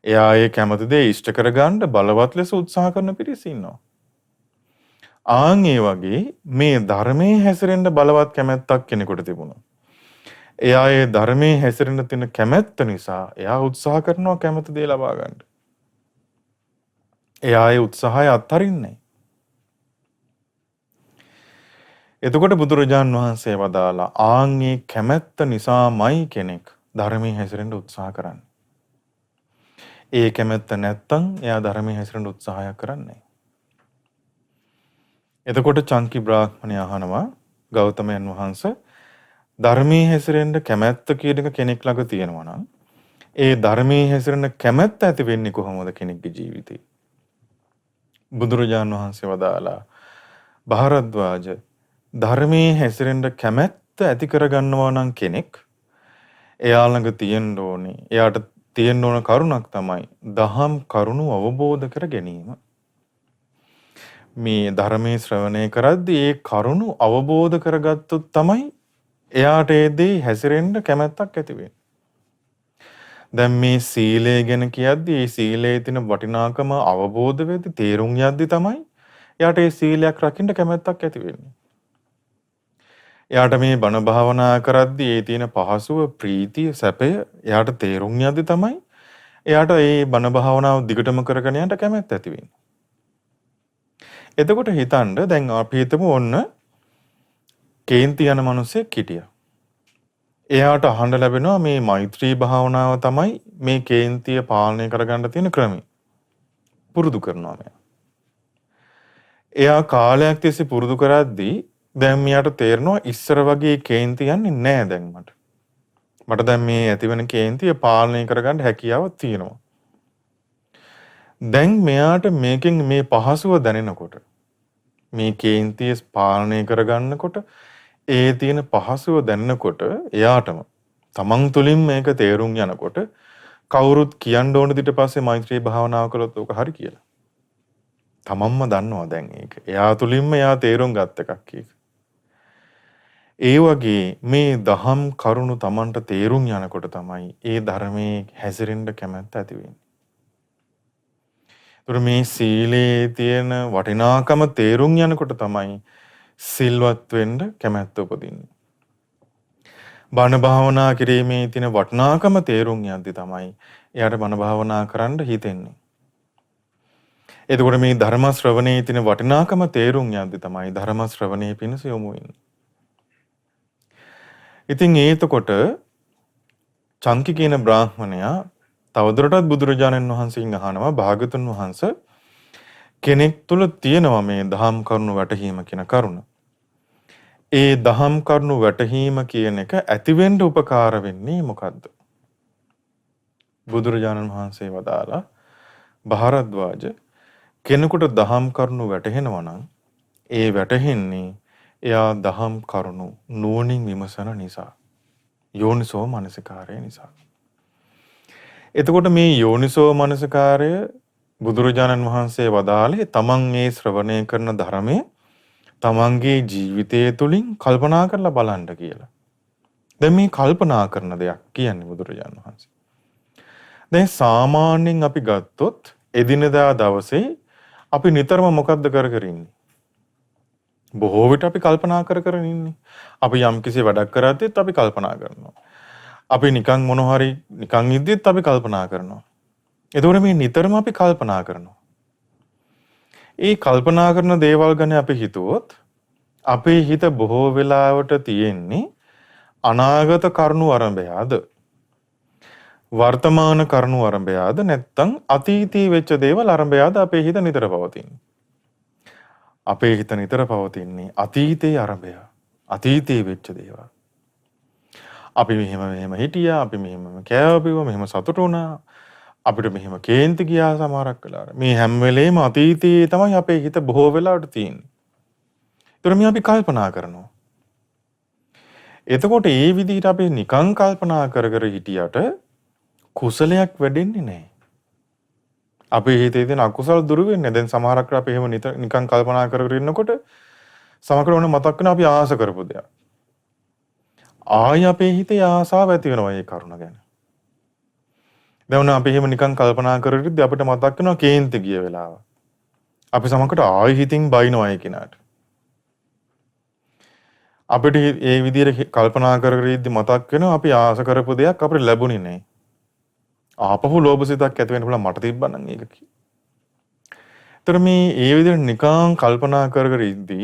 එයා ඒ කැමති දේ ඉෂ්ට කරගන්න බලවත් ලෙස උත්සාහ කරන පිරිස් ඉන්නවා. ආන් ඒ වගේ මේ ධර්මයේ හැසිරෙන්න බලවත් කැමැත්තක් කෙනෙකුට තිබුණා. එයා ඒ ධර්මයේ හැසිරෙන්න තියෙන කැමැත්ත නිසා එයා උත්සාහ කරනවා කැමති දේ ලබා ගන්න. එයා ඒ උත්සාහය අත්හරින්නේ. එතකොට බුදුරජාන් වහන්සේ වදාලා ආන්ගේ කැමැත්ත නිසාමයි කෙනෙක් ධර්මයේ හැසිරෙන්න උත්සාහ කරන්නේ. ඒ කැමැත්ත නැත්තම් එයා ධර්මයේ හැසිරෙන්න උත්සාහයක් කරන්නේ නැහැ. එතකොට චංකි බ්‍රාහ්මණය අහනවා ගෞතමයන් වහන්සේ ධර්මයේ හැසිරෙන්න කැමැත්ත කියන එක කෙනෙක් ළඟ තියෙනවා නම් ඒ ධර්මයේ හැසිරෙන්න කැමැත්ත ඇති වෙන්නේ කොහොමද කෙනෙක්ගේ ජීවිතේ? බුදුරජාන් වහන්සේ වදාලා භාරද්වාජ ධර්මයේ හැසිරෙන්න කැමැත්ත ඇති කරගන්නවා නම් කෙනෙක් එයා ළඟ තියෙන්න ඕනේ. එයාට තියෙන්න ඕන කරුණක් තමයි දහම් කරුණු අවබෝධ කර ගැනීම. මේ ධර්මයේ ශ්‍රවණය කරද්දී ඒ කරුණු අවබෝධ කරගත්තොත් තමයි එයාට ඒ දේ හැසිරෙන්න කැමැත්තක් ඇති වෙන්නේ. දැන් මේ සීලය ගැන කියද්දී ඒ සීලයේ තියෙන වටිනාකම අවබෝධ වෙද්දී තේරුම් යද්දී තමයි එයාට ඒ සීලයක් රකින්න කැමැත්තක් ඇති වෙන්නේ. එයාට මේ බණ භාවනා කරද්දී ඒ තියෙන පහසුව, ප්‍රීතිය, සැපය එයාට තේරුම් යද්දී තමයි එයාට ඒ බණ භාවනාව දිගටම කරගෙන යන්න කැමැත්ත ඇති වෙන්නේ. එතකොට හිතන්න දැන් අපි හිතමු ඔන්න කේන්ති යන මිනිහෙක් හිටියා. එයාට අහන්න ලැබෙනවා මේ මෛත්‍රී භාවනාව තමයි මේ කේන්තිය පාලනය කරගන්න තියෙන ක්‍රමය. පුරුදු කරනවා මෙයා. එයා කාලයක් තිස්සේ පුරුදු කරද්දී දැන් මෙයාට තේරෙනවා ඉස්සර වගේ කේන්ති යන්නේ නැහැ දැන් මට. මට දැන් මේ ඇතිවෙන කේන්තිය පාලනය කරගන්න හැකියාවක් තියෙනවා. දැන් මෙයාට මේකෙන් මේ පහසුව දැනෙනකොට මේ කේන්තිය පාලනය කරගන්නකොට ඒ තියෙන පහසුව දැනෙනකොට එයාටම තමන් තුළින් මේක තේරුම් යනකොට කවුරුත් කියන්න ඕන ඊට පස්සේ මෛත්‍රී භාවනාව කළොත් ඔක හරි කියලා. තමන්ම දන්නවා දැන් ඒක. එයා තුළින්ම එයා තේරුම් ගත්ත එකක් ඒක. ඒ වගේ මේ දහම් කරුණු තමන්ට තේරුම් යනකොට තමයි ඒ ධර්මයේ හැසිරෙන්න කැමැත්ත ඇති වෙන්නේ. මේ සීලේ තියෙන වටිනාකම තේරුම් යනකොට තමයි සිල්වත් වෙන්න කැමැත්ත උපදින්නේ. බණ භාවනා කිරීමේ තියෙන වටිනාකම තේරුම් යද්දි තමයි එයාට බණ භාවනා කරන්න හිතෙන්නේ. එතකොට මේ ධර්ම ශ්‍රවණයේ තියෙන වටිනාකම තේරුම් යද්දි තමයි ධර්ම ශ්‍රවණයේ පිණිස යොමු වෙන්නේ. ඉතින් ඒතකොට චංකි කියන බ්‍රාහ්මණයා තවදුරටත් බුදුරජාණන් වහන්සේගෙන් අහනවා භාගතුන් වහන්සේ කෙනෙක් තුළ තියෙනවා මේ දහම් කරුණු වැටහීම කියන කරුණ. ඒ දහම් කරුණු වැටහීම කියන එක ඇතිවෙන්න උපකාර වෙන්නේ මොකද්ද? බුදුරජාණන් වහන්සේ වදාලා භාරද්වාජ කෙනෙකුට දහම් කරුණු වැටහෙනවා නම් ඒ වැටහෙන්නේ එයා දහම් කරුණු නුවණින් විමසන නිසා. යෝනිසෝ මනසිකාරය නිසා. එතකොට මේ යෝනිසෝ මනසිකාරය බුදුරජාණන් වහන්සේ වදාළේ තමන් මේ ශ්‍රවණය කරන ධර්මයේ තමන්ගේ ජීවිතය තුළින් කල්පනා කරලා බලන්න කියලා. දැන් මේ කල්පනා කරන දෙයක් කියන්නේ බුදුරජාණන් වහන්සේ. දැන් සාමාන්‍යයෙන් අපි ගත්තොත් එදිනෙදා දවසේ අපි නිතරම මොකද්ද කර කර ඉන්නේ? බොහෝ විට අපි කල්පනා කර කර ඉන්නේ. අපි යම් කිසි වැඩක් කරද්දිත් අපි කල්පනා කරනවා. අපි නිකන් මොන හරි නිකන් ඉද්දිත් අපි කල්පනා කරනවා. එතකොට මේ නිතරම අපි කල්පනා කරනවා. ඒ කල්පනා කරන දේවල් ගැන අපි හිතුවොත් අපේ හිත බොහෝ වෙලාවට තියෙන්නේ අනාගත කරුණු අරඹයාද වර්තමාන කරුණු අරඹයාද නැත්නම් අතීතී වෙච්ච දේවල් අරඹයාද අපේ හිත නිතර පවතින්නේ. අපේ හිත නිතර පවතින්නේ අතීතයේ අරඹය. අතීතයේ වෙච්ච දේවල්. අපි මෙහෙම හිටියා, අපි මෙහෙම කෑවා බිව්වා, මෙහෙම සතුටු වුණා. අපිට මෙහෙම කේන්ති ගියා සමහරක් වෙලාවට. මේ හැම වෙලේම අතීතයේ තමයි අපේ හිත බොහෝ වෙලාවට තියෙන්නේ. ඒතර මේ අපි කල්පනා කරනවා. එතකොට ඒ විදිහට අපි නිකං කල්පනා කර කර හිටියට කුසලයක් වැඩෙන්නේ නැහැ. අපේ හිතේ තියෙන අකුසල දුරු වෙන්නේ. දැන් සමහරක් අපි එහෙම නිකං කල්පනා කර කර ඉන්නකොට සමහරකට ඕන මතක් වෙන අපි ආස කරපු දෙයක්. ආය අපේ හිතේ ආසාව ඇති වෙනවා ඒ කරුණ ගැන. දැන් අපි එහෙම නිකන් කල්පනා කරද්දී අපිට මතක් වෙනවා කේන්ති ගිය වෙලාව. අපි සමහරකට ආයි හිතින් බයිනවා ඒ කෙනාට. අපිට ඒ විදිහට කල්පනා කර කර ඉද්දි මතක් වෙනවා අපි ආස කරපු දෙයක් අපිට ලැබුණේ නැහැ. ආපහු ලෝභ සිතක් ඇති වෙන්න පුළුවන් මට තිබ්බනම් ඒක කි. ඒතර මේ ඒ විදිහට නිකන් කල්පනා කර කර ඉද්දි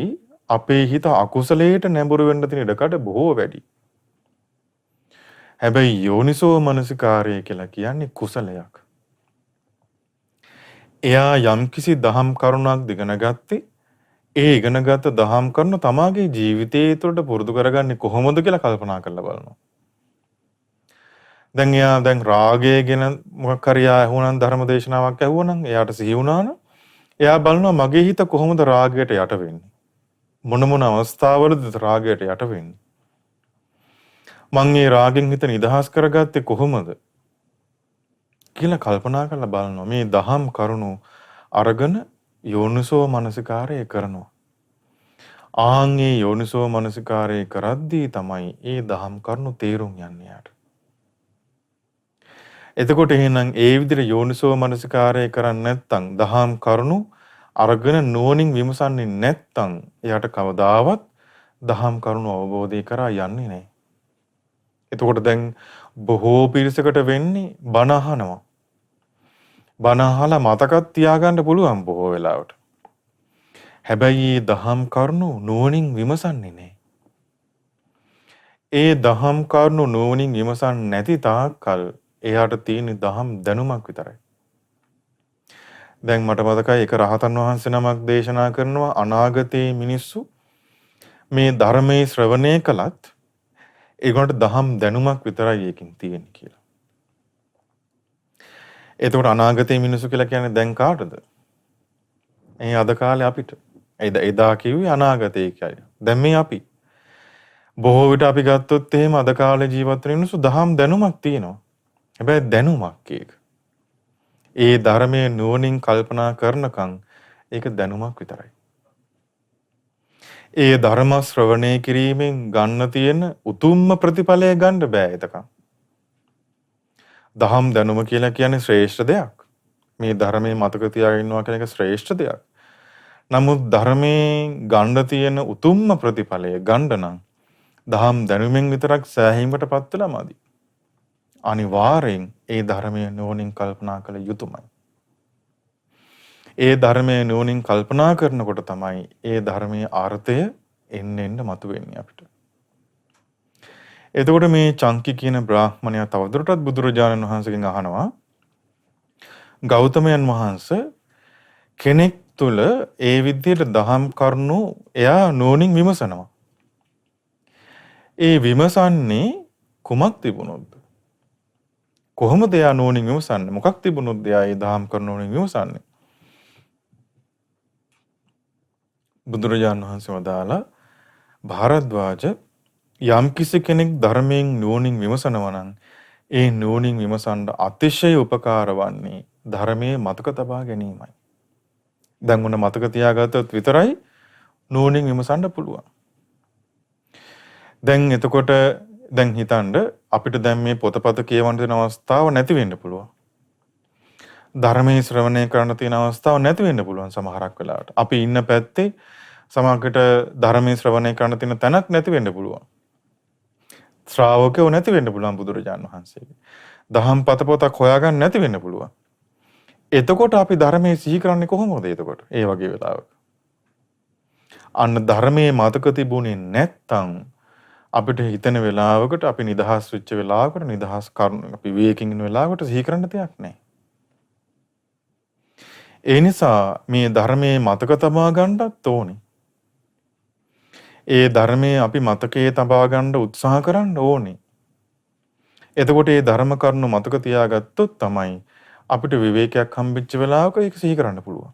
අපේ හිත අකුසලයට නැඹුරු වෙන්න තියෙන ඉඩකඩ බොහෝ වැඩි. හැබැයි යෝනිසෝ මනසිකාරය කියලා කියන්නේ කුසලයක්. එයා යම්කිසි දහම් කරුණක් ඉගෙන ගත්තේ ඒ ඉගෙනගත් දහම් කරුණ තමාගේ ජීවිතයේ තුළට පුරුදු කරගන්නේ කොහොමද කියලා කල්පනා කරලා බලනවා. දැන් එයා දැන් රාගය ගැන මොකක් හරි ආහුණන් ධර්ම දේශනාවක් ඇහුවනම් එයාට සිහි වුණාන එයා බලනවා මගේ හිත කොහොමද රාගයට යට වෙන්නේ? මොන මොන අවස්ථාවලද රාගයට යට වෙන්නේ? මං මේ රාගෙන් හිත නිදහස් කරගත්තේ කොහොමද කියලා කල්පනා කරලා බලනවා. මේ දහම් කරුණු අරගෙන යෝනිසෝ මනසිකාරය කරනවා. ආන්ගේ යෝනිසෝ මනසිකාරය කරද්දී තමයි ඒ දහම් කරුණු තේරුම් යන්නේ යාට. එතකොට එහෙනම් ඒ විදිහට යෝනිසෝ මනසිකාරය කරන්නේ නැත්නම් දහම් කරුණු අරගෙන නුවණින් විමසන්නේ නැත්නම් එයාට කවදාවත් දහම් කරුණු අවබෝධය කරා යන්නේ නැහැ. එතකොට දැන් බොහෝ පිරිසකට වෙන්නේ බණ අහනවා. බණ අහලා මතකත් තියාගන්න පුළුවන් බොහෝ වෙලාවට. හැබැයි මේ දහම් කරුණු නුවණින් විමසන්නේ නැහැ. ඒ දහම් කරුණු නුවණින් විමසන්නේ නැති තාක්කල් එයාට තියෙන දහම් දැනුමක් විතරයි. දැන් මට මතකයි එක රහතන් වහන්සේ නමක් දේශනා කරනවා අනාගතයේ මිනිස්සු මේ ධර්මයේ ශ්‍රවණය කළත් ඒකට දහම් දැනුමක් විතරයි ඒකෙන් තියෙන්නේ කියලා. එතකොට අනාගතයේ මිනිස්සු කියලා කියන්නේ දැන් කාටද? ඒ අද කාලේ අපිට. එදා කිව්වේ අනාගතේ කියලා. දැන් මේ අපි. බොහෝ විට අපි ගත්තොත් එහෙම අද කාලේ ජීවත් වෙන මිනිස්සු දහම් දැනුමක් තියෙනවා. හැබැයි දැනුමක් ඒක. ඒ ධර්මයේ නුවණින් කල්පනා කරනකම් ඒක දැනුමක් විතරයි. ඒ ධර්ම ශ්‍රවණය කිරීමෙන් ගන්න තියෙන උතුම්ම ප්‍රතිඵලය ගන්න බෑ එතකන්. දහම් දැනුම කියලා කියන්නේ ශ්‍රේෂ්ඨ දෙයක්. මේ ධර්මයේ මතක තියාගෙන ඉන්නවා කියන එක ශ්‍රේෂ්ඨ දෙයක්. නමුත් ධර්මයේ ගන්න තියෙන උතුම්ම ප්‍රතිඵලය ගන්න නම් දහම් දැනුමෙන් විතරක් සෑහීමටපත් වෙලා මදි. අනිවාර්යෙන් ඒ ධර්මයේ නුවණින් කල්පනා කළ යුතුමයි. ඒ ධර්මයේ නුවණින් කල්පනා කරනකොට තමයි ඒ ධර්මයේ අර්ථය එන්න මතුවෙන්නේ අපිට. එතකොට මේ චංකි කියන බ්‍රාහ්මණයා තවදුරටත් බුදුරජාණන් වහන්සේගෙන් අහනවා ගෞතමයන් වහන්සේ කෙනෙක් තුළ ඒ විදිහට දහම් කරුණු එයා නුවණින් විමසනවා. ඒ විමසන්නේ කුමක් තිබුණොත්ද? කොහොමද එයා නුවණින් විමසන්නේ? මොකක් තිබුණොත්ද එයා ඒ දහම් කරුණු නුවණින් විමසන්නේ? බුදුරජාණන් වහන්සේ වදාලා භාරද්වාජ යම් කිසි කෙනෙක් ධර්මයෙන් නුවණින් විමසනවා නම් ඒ නුවණින් විමසන්න අතිශය උපකාර වන්නේ ධර්මයේ මතක තබා ගැනීමයි. දැන් උන මතක තියාගත්තොත් විතරයි නුවණින් විමසන්න පුළුවන්. දැන් එතකොට දැන් හිතන්න අපිට දැන් මේ පොතපත කියවන්න තියෙන අවස්ථාව නැති වෙන්න පුළුවන්. ධර්මයේ ශ්‍රවණය කරන්න තියෙන අවස්ථාව නැති වෙන්න පුළුවන් සමහරක් වෙලාවට. අපි ඉන්න පැත්තේ සමහරකට ධර්මයේ ශ්‍රවණය කරන්න තියෙන තැනක් නැති වෙන්න පුළුවන්. ශ්‍රාවකයෝ නැති වෙන්න පුළුවන් බුදුරජාණන් වහන්සේගේ. දහම් පොතක් හොයාගන්න නැති වෙන්න පුළුවන්. එතකොට අපි ධර්මයේ සිහි කරන්නේ කොහොමද එතකොට? ඒ වගේ වෙලාවක. අන්න ධර්මයේ මතක තිබුණේ නැත්තම් අපිට හිතෙන වෙලාවකට අපි නිදහස් වෙච්ච වෙලාවකට නිදහස් කරුණ අපි විවේකයෙන් ඉන්න වෙලාවකට සිහි කරන්න දෙයක් නැහැ. ඒ නිසා මේ ධර්මයේ මතක තබා ගන්නත් ඕනේ. ඒ ධර්මයේ අපි මතකයේ තබා ගන්න උත්සාහ කරන්න ඕනේ. එතකොට මේ ධර්ම කරුණු මතක තියාගත්තොත් තමයි අපිට විවේකයක් හම්බෙච්ච වෙලාවක ඒක සිහි කරන්න පුළුවන්.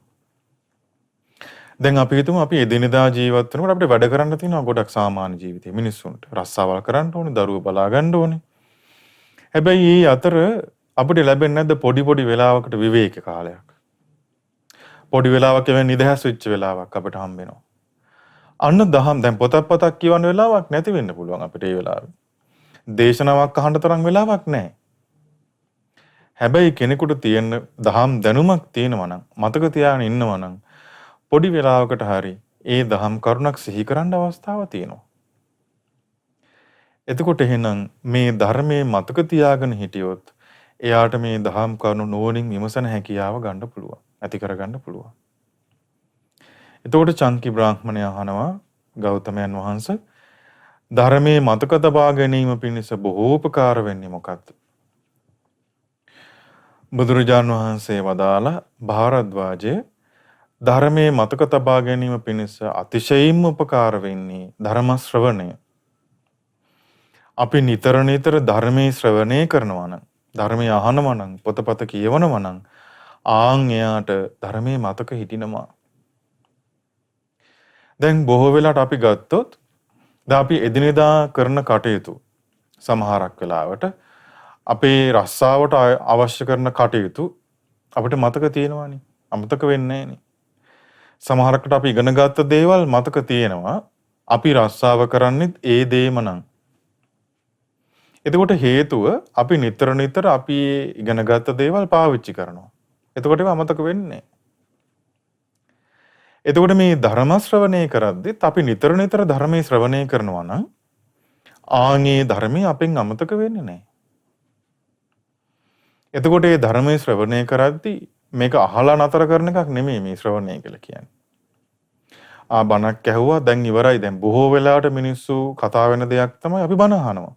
දැන් අපි හිතමු අපි එදිනෙදා ජීවත් වෙනකොට අපිට වැඩ කරන්න තියෙනවා ගොඩක් සාමාන්‍ය ජීවිතේ මිනිස්සුන්ට. රස්සාවල් කරන්න ඕනේ, දරුවෝ බලා ගන්න ඕනේ. හැබැයි මේ අතර අපිට ලැබෙන්නේ නැද්ද පොඩි පොඩි වෙලාවකට විවේක කාලයක්? පොඩි වෙලාවක් එවෙන් නිදහස් වෙච්ච වෙලාවක් අපිට හම්බ වෙනවා. අන්න දහම් දැන් පොතක් කියවන්න වෙලාවක් නැති වෙන්න පුළුවන් අපිට ඒ වෙලාවේ. දේශනාවක් අහන්න තරම් වෙලාවක් නැහැ. හැබැයි කෙනෙකුට තියෙන දහම් දැනුමක් තියෙනවා නම් මතක තියාගෙන ඉන්නවා නම් පොඩි වෙලාවකට හරි ඒ දහම් කරුණක් සිහි කරන්න අවස්ථාවක් තියෙනවා. එතකොට එහෙනම් මේ ධර්මයේ මතක තියාගෙන හිටියොත් එයාට මේ දහම් කරුණු නුවණින් විමසන හැකියාව ගන්න පුළුවන්. ඇති කරගන්න පුළුවන්. එතකොට චංකි බ්‍රාහ්මණය අහනවා ගෞතමයන් වහන්සේ ධර්මයේ මතක තබා ගැනීම පිණිස බොහෝපකාර වෙන්නේ මොකක්ද? බුදුරජාණන් වහන්සේ වදාළ භාරද්වාජය ධර්මයේ මතක තබා ගැනීම පිණිස අතිශයින්ම උපකාර වෙන්නේ ධර්ම ශ්‍රවණය. අපි නිතර නිතර ධර්මයේ ශ්‍රවණය කරනවා නම් ධර්මය අහනවා නම් පොතපත කියවනවා නම් ආන් එයාට ධර්මයේ මතක හිටිනවා. දැන් බොහෝ වෙලාවට අපි ගත්තොත් දැන් අපි එදිනෙදා කරන කටයුතු සමහරක් වෙලාවට අපේ රස්සාවට අවශ්‍ය කරන කටයුතු අපිට මතක තියෙනවානේ. අමතක වෙන්නේ නැහනේ. සමහරකට අපි ඉගෙන ගත්ත දේවල් මතක තියෙනවා. අපි රස්සාව කරන්නේත් ඒ දේම නම්. එතකොට හේතුව අපි නිතර නිතර අපි ඉගෙන ගත්ත දේවල් පාවිච්චි කරනවා. එතකොට ඒවා අමතක වෙන්නේ නැහැ. එතකොට මේ ධර්ම ශ්‍රවණය කරද්දිත් අපි නිතර නිතර ධර්මයේ ශ්‍රවණය කරනවා නම් ආන්ගේ ධර්මයේ අපෙන් අමතක වෙන්නේ නැහැ. එතකොට මේ ධර්මයේ ශ්‍රවණය කරද්දී මේක අහලා නතර කරන එකක් නෙමෙයි මේ ශ්‍රවණය කියලා කියන්නේ. බණක් ඇහුවා දැන් ඉවරයි. දැන් බොහෝ වෙලාවට මිනිස්සු කතා වෙන දෙයක් තමයි අපි බණ අහනවා.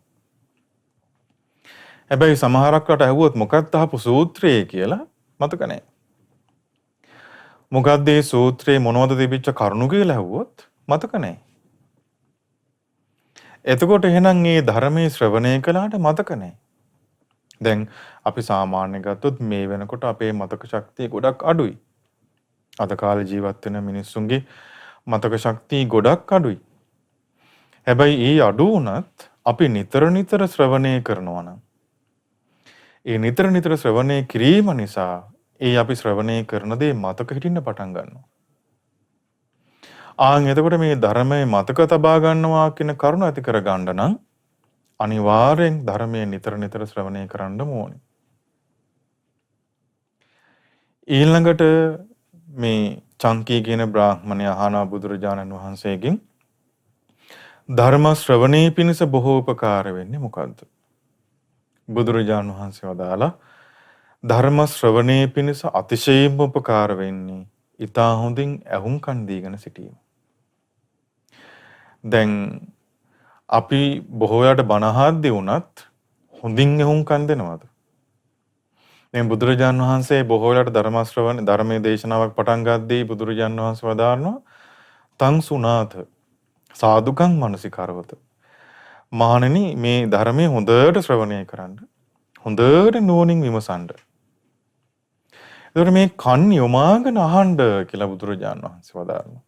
හැබැයි සමහරක්කට ඇහුවොත් මොකක්ද අහපු සූත්‍රය කියලා මතක නැහැ. මොකක්ද මේ සූත්‍රයේ මොනවද තිබිච්ච කරුණු කියලා ඇහුවොත් මතක නැහැ. එතකොට එහෙනම් මේ ධර්මයේ ශ්‍රවණය කළාට මතක නැහැ. දැන් අපි සාමාන්‍ය ගත්තොත් මේ වෙනකොට අපේ මතක ශක්තිය ගොඩක් අඩුයි. අද කාලේ ජීවත් වෙන මිනිස්සුන්ගේ මතක ශක්තිය ගොඩක් අඩුයි. හැබැයි ඒ අඩු වුණත් අපි නිතර නිතර ශ්‍රවණය කරනවා නම් ඒ නිතර නිතර ශ්‍රවණය කිරීම නිසා ඒ අපි ශ්‍රවණය කරන දේ මතක හිටින්න පටන් ගන්නවා. එතකොට මේ ධර්මයේ මතක තබා ගන්නවා කියන කරුණ ඇති කර ගන්න නම් අනිවාර්යෙන් ධර්මයේ නිතර නිතර ශ්‍රවණය කරන්න ඕනේ. ඊළඟට මේ චංකී කියන බ්‍රාහ්මණය අහනවා බුදුරජාණන් වහන්සේගෙන් ධර්ම ශ්‍රවණේ පිණිස බොහෝ උපකාර වෙන්නේ මොකද්ද? බුදුරජාණන් වහන්සේ වදාලා ධර්ම ශ්‍රවණේ පිණිස අතිශයින්ම උපකාර වෙන්නේ ඊටා හොඳින් ඇහුම්කන් දීගෙන සිටීම. දැන් අපි බොහෝ යට බණ අහද්දී වුණත් හොඳින් ඇහුම්කන් දෙනවද? දැන් බුදුරජාණන් වහන්සේ බොහෝ යට ධර්ම ශ්‍රවණ ධර්මයේ දේශනාවක් පටන් ගද්දී බුදුරජාණන් වහන්සේ වදාරනවා තං සුනාත සාදුකං මනසිකරවත. මහණෙනි මේ ධර්මයේ හොඳට ශ්‍රවණය කරන්න. හොඳට නුවණින් විමසන්න. ඒතර මේ කන් යොමාගෙන අහන්න කියලා බුදුරජාණන් වහන්සේ වදාරනවා.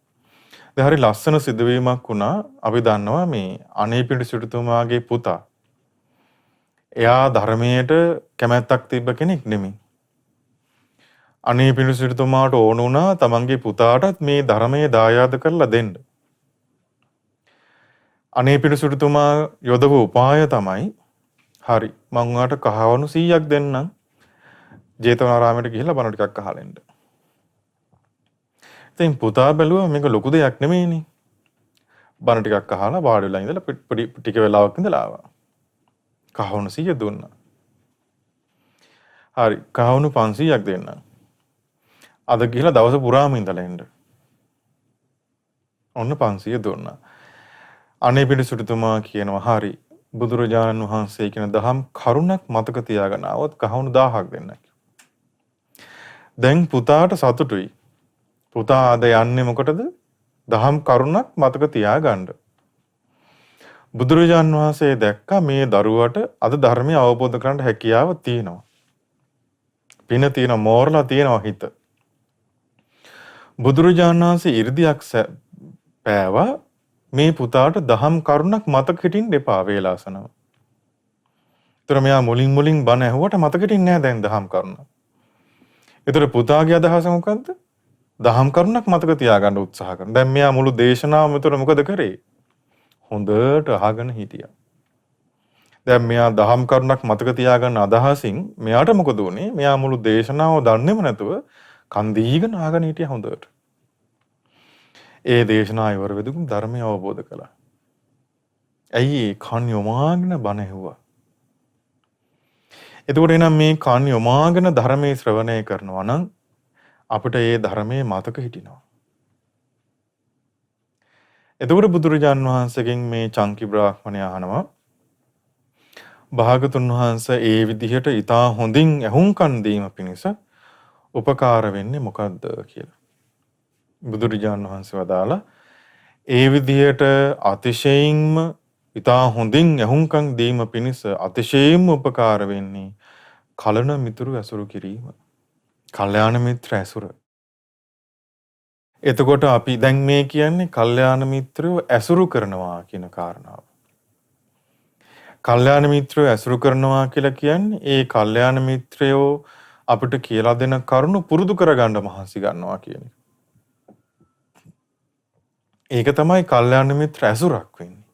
දැන් හරි ලස්සන සිදුවීමක් වුණා. අපි දන්නවා මේ අනේපිඬු සිටුතුමාගේ පුතා. එයා ධර්මයට කැමැත්තක් තිබ්බ කෙනෙක් නෙමෙයි. අනේපිඬු සිටුතුමාට ඕන වුණා තමන්ගේ පුතාටත් මේ ධර්මයේ දායාද කරලා දෙන්න. අනේපිඬු සිටුතුමා යොදපු උපාය තමයි හරි මං ඔයාට කහවණු 100ක් දෙන්නම් ජේතවනාරාමයට ගිහිල්ලා බණ ටිකක් අහලා එන්න. ඉතින් පුතා බැලුවා මේක ලොකු දෙයක් නෙමෙයිනේ. බණ ටිකක් අහලා වාඩි වෙලා ඉඳලා පොඩි ටික වෙලාවක් ඉඳලා ආවා. කහවණු 100 දුන්නා. හරි කහවණු 500ක් දෙන්නම්. අද ගිහිල්ලා දවස පුරාම ඉඳලා එන්න. ඔන්න 500 දුන්නා. අනේපිඬු සිටුතුමා කියනවා හරි බුදුරජාණන් වහන්සේ කියන දහම් කරුණක් මතක තියාගෙන આવොත් කහවණු 1000ක් දෙන්න. දැන් පුතාට සතුටුයි. පුතා අද යන්නේ මොකටද? දහම් කරුණක් මතක තියාගන්න. බුදුරජාණන් වහන්සේ දැක්කා මේ දරුවට අද ධර්මය අවබෝධ කරගන්න හැකියාව තියෙනවා. පින තියෙන මෝරලා තියෙනවා හිත. බුදුරජාණන් වහන්සේ 이르දියක් පෑවා මේ පුතාට දහම් කරුණක් මතක හිටින්න එපා වේලාසනම. ඒතර මෙයා මුලින් බණ ඇහුවට මතක හිටින්නේ නැහැ දැන් දහම් කරුණ. ඒතර පුතාගේ අදහස මොකද්ද? දහම් කරුණක් මතක තියාගන්න උත්සාහ කරනවා. දැන් මෙයා මුළු දේශනාවම උතර මොකද කරේ? හොඳට අහගෙන හිටියා. දැන් මෙයා දහම් කරුණක් මතක තියාගන්න අදහසින් මෙයාට මොකද වුනේ? මෙයා මුළු දේශනාව දන්නේම නැතුව කන් දීගෙන අහගෙන හිටියා හොඳට. ඒ දේශනාව ඉවර වෙදුම් ධර්මය අවබෝධ කළා. ඇයි කන් යොමාගෙන බණ ඇහුවා? එතකොට එනම් මේ කන් යොමාගෙන ධර්මයේ ශ්‍රවණය කරනවා නම් අපිට ඒ ධර්මයේ මතක හිටිනවා. එතකොට බුදුරජාන් වහන්සේගෙන් මේ චංකි බ්‍රාහ්මණය අහනවා භාගතුන් වහන්සේ ඒ විදිහට ඊටා හොඳින් ඇහුම්කන් දීම පිණිස උපකාර වෙන්නේ මොකද්ද කියලා. බුදුරජාන් වහන්සේ වදාලා ඒ විදිහට අතිශයින්ම ඊටා හොඳින් ඇහුම්කන් දීම පිණිස අතිශයින්ම උපකාර වෙන්නේ කලන මිතුරු ඇසුරු කිරීම. කල්යාණ මිත්‍ර ඇසුර. එතකොට අපි දැන් මේ කියන්නේ කල්යාණ මිත්‍රව ඇසුරු කරනවා කියන කාරණාව. කල්යාණ මිත්‍රව ඇසුරු කරනවා කියලා කියන්නේ ඒ කල්යාණ මිත්‍රයෝ අපිට කියලා දෙන කරුණු පුරුදු කරගන්න මහන්සි ගන්නවා කියන එක. ඒක තමයි කල්යාණ මිත්‍ර ඇසුරක් වෙන්නේ.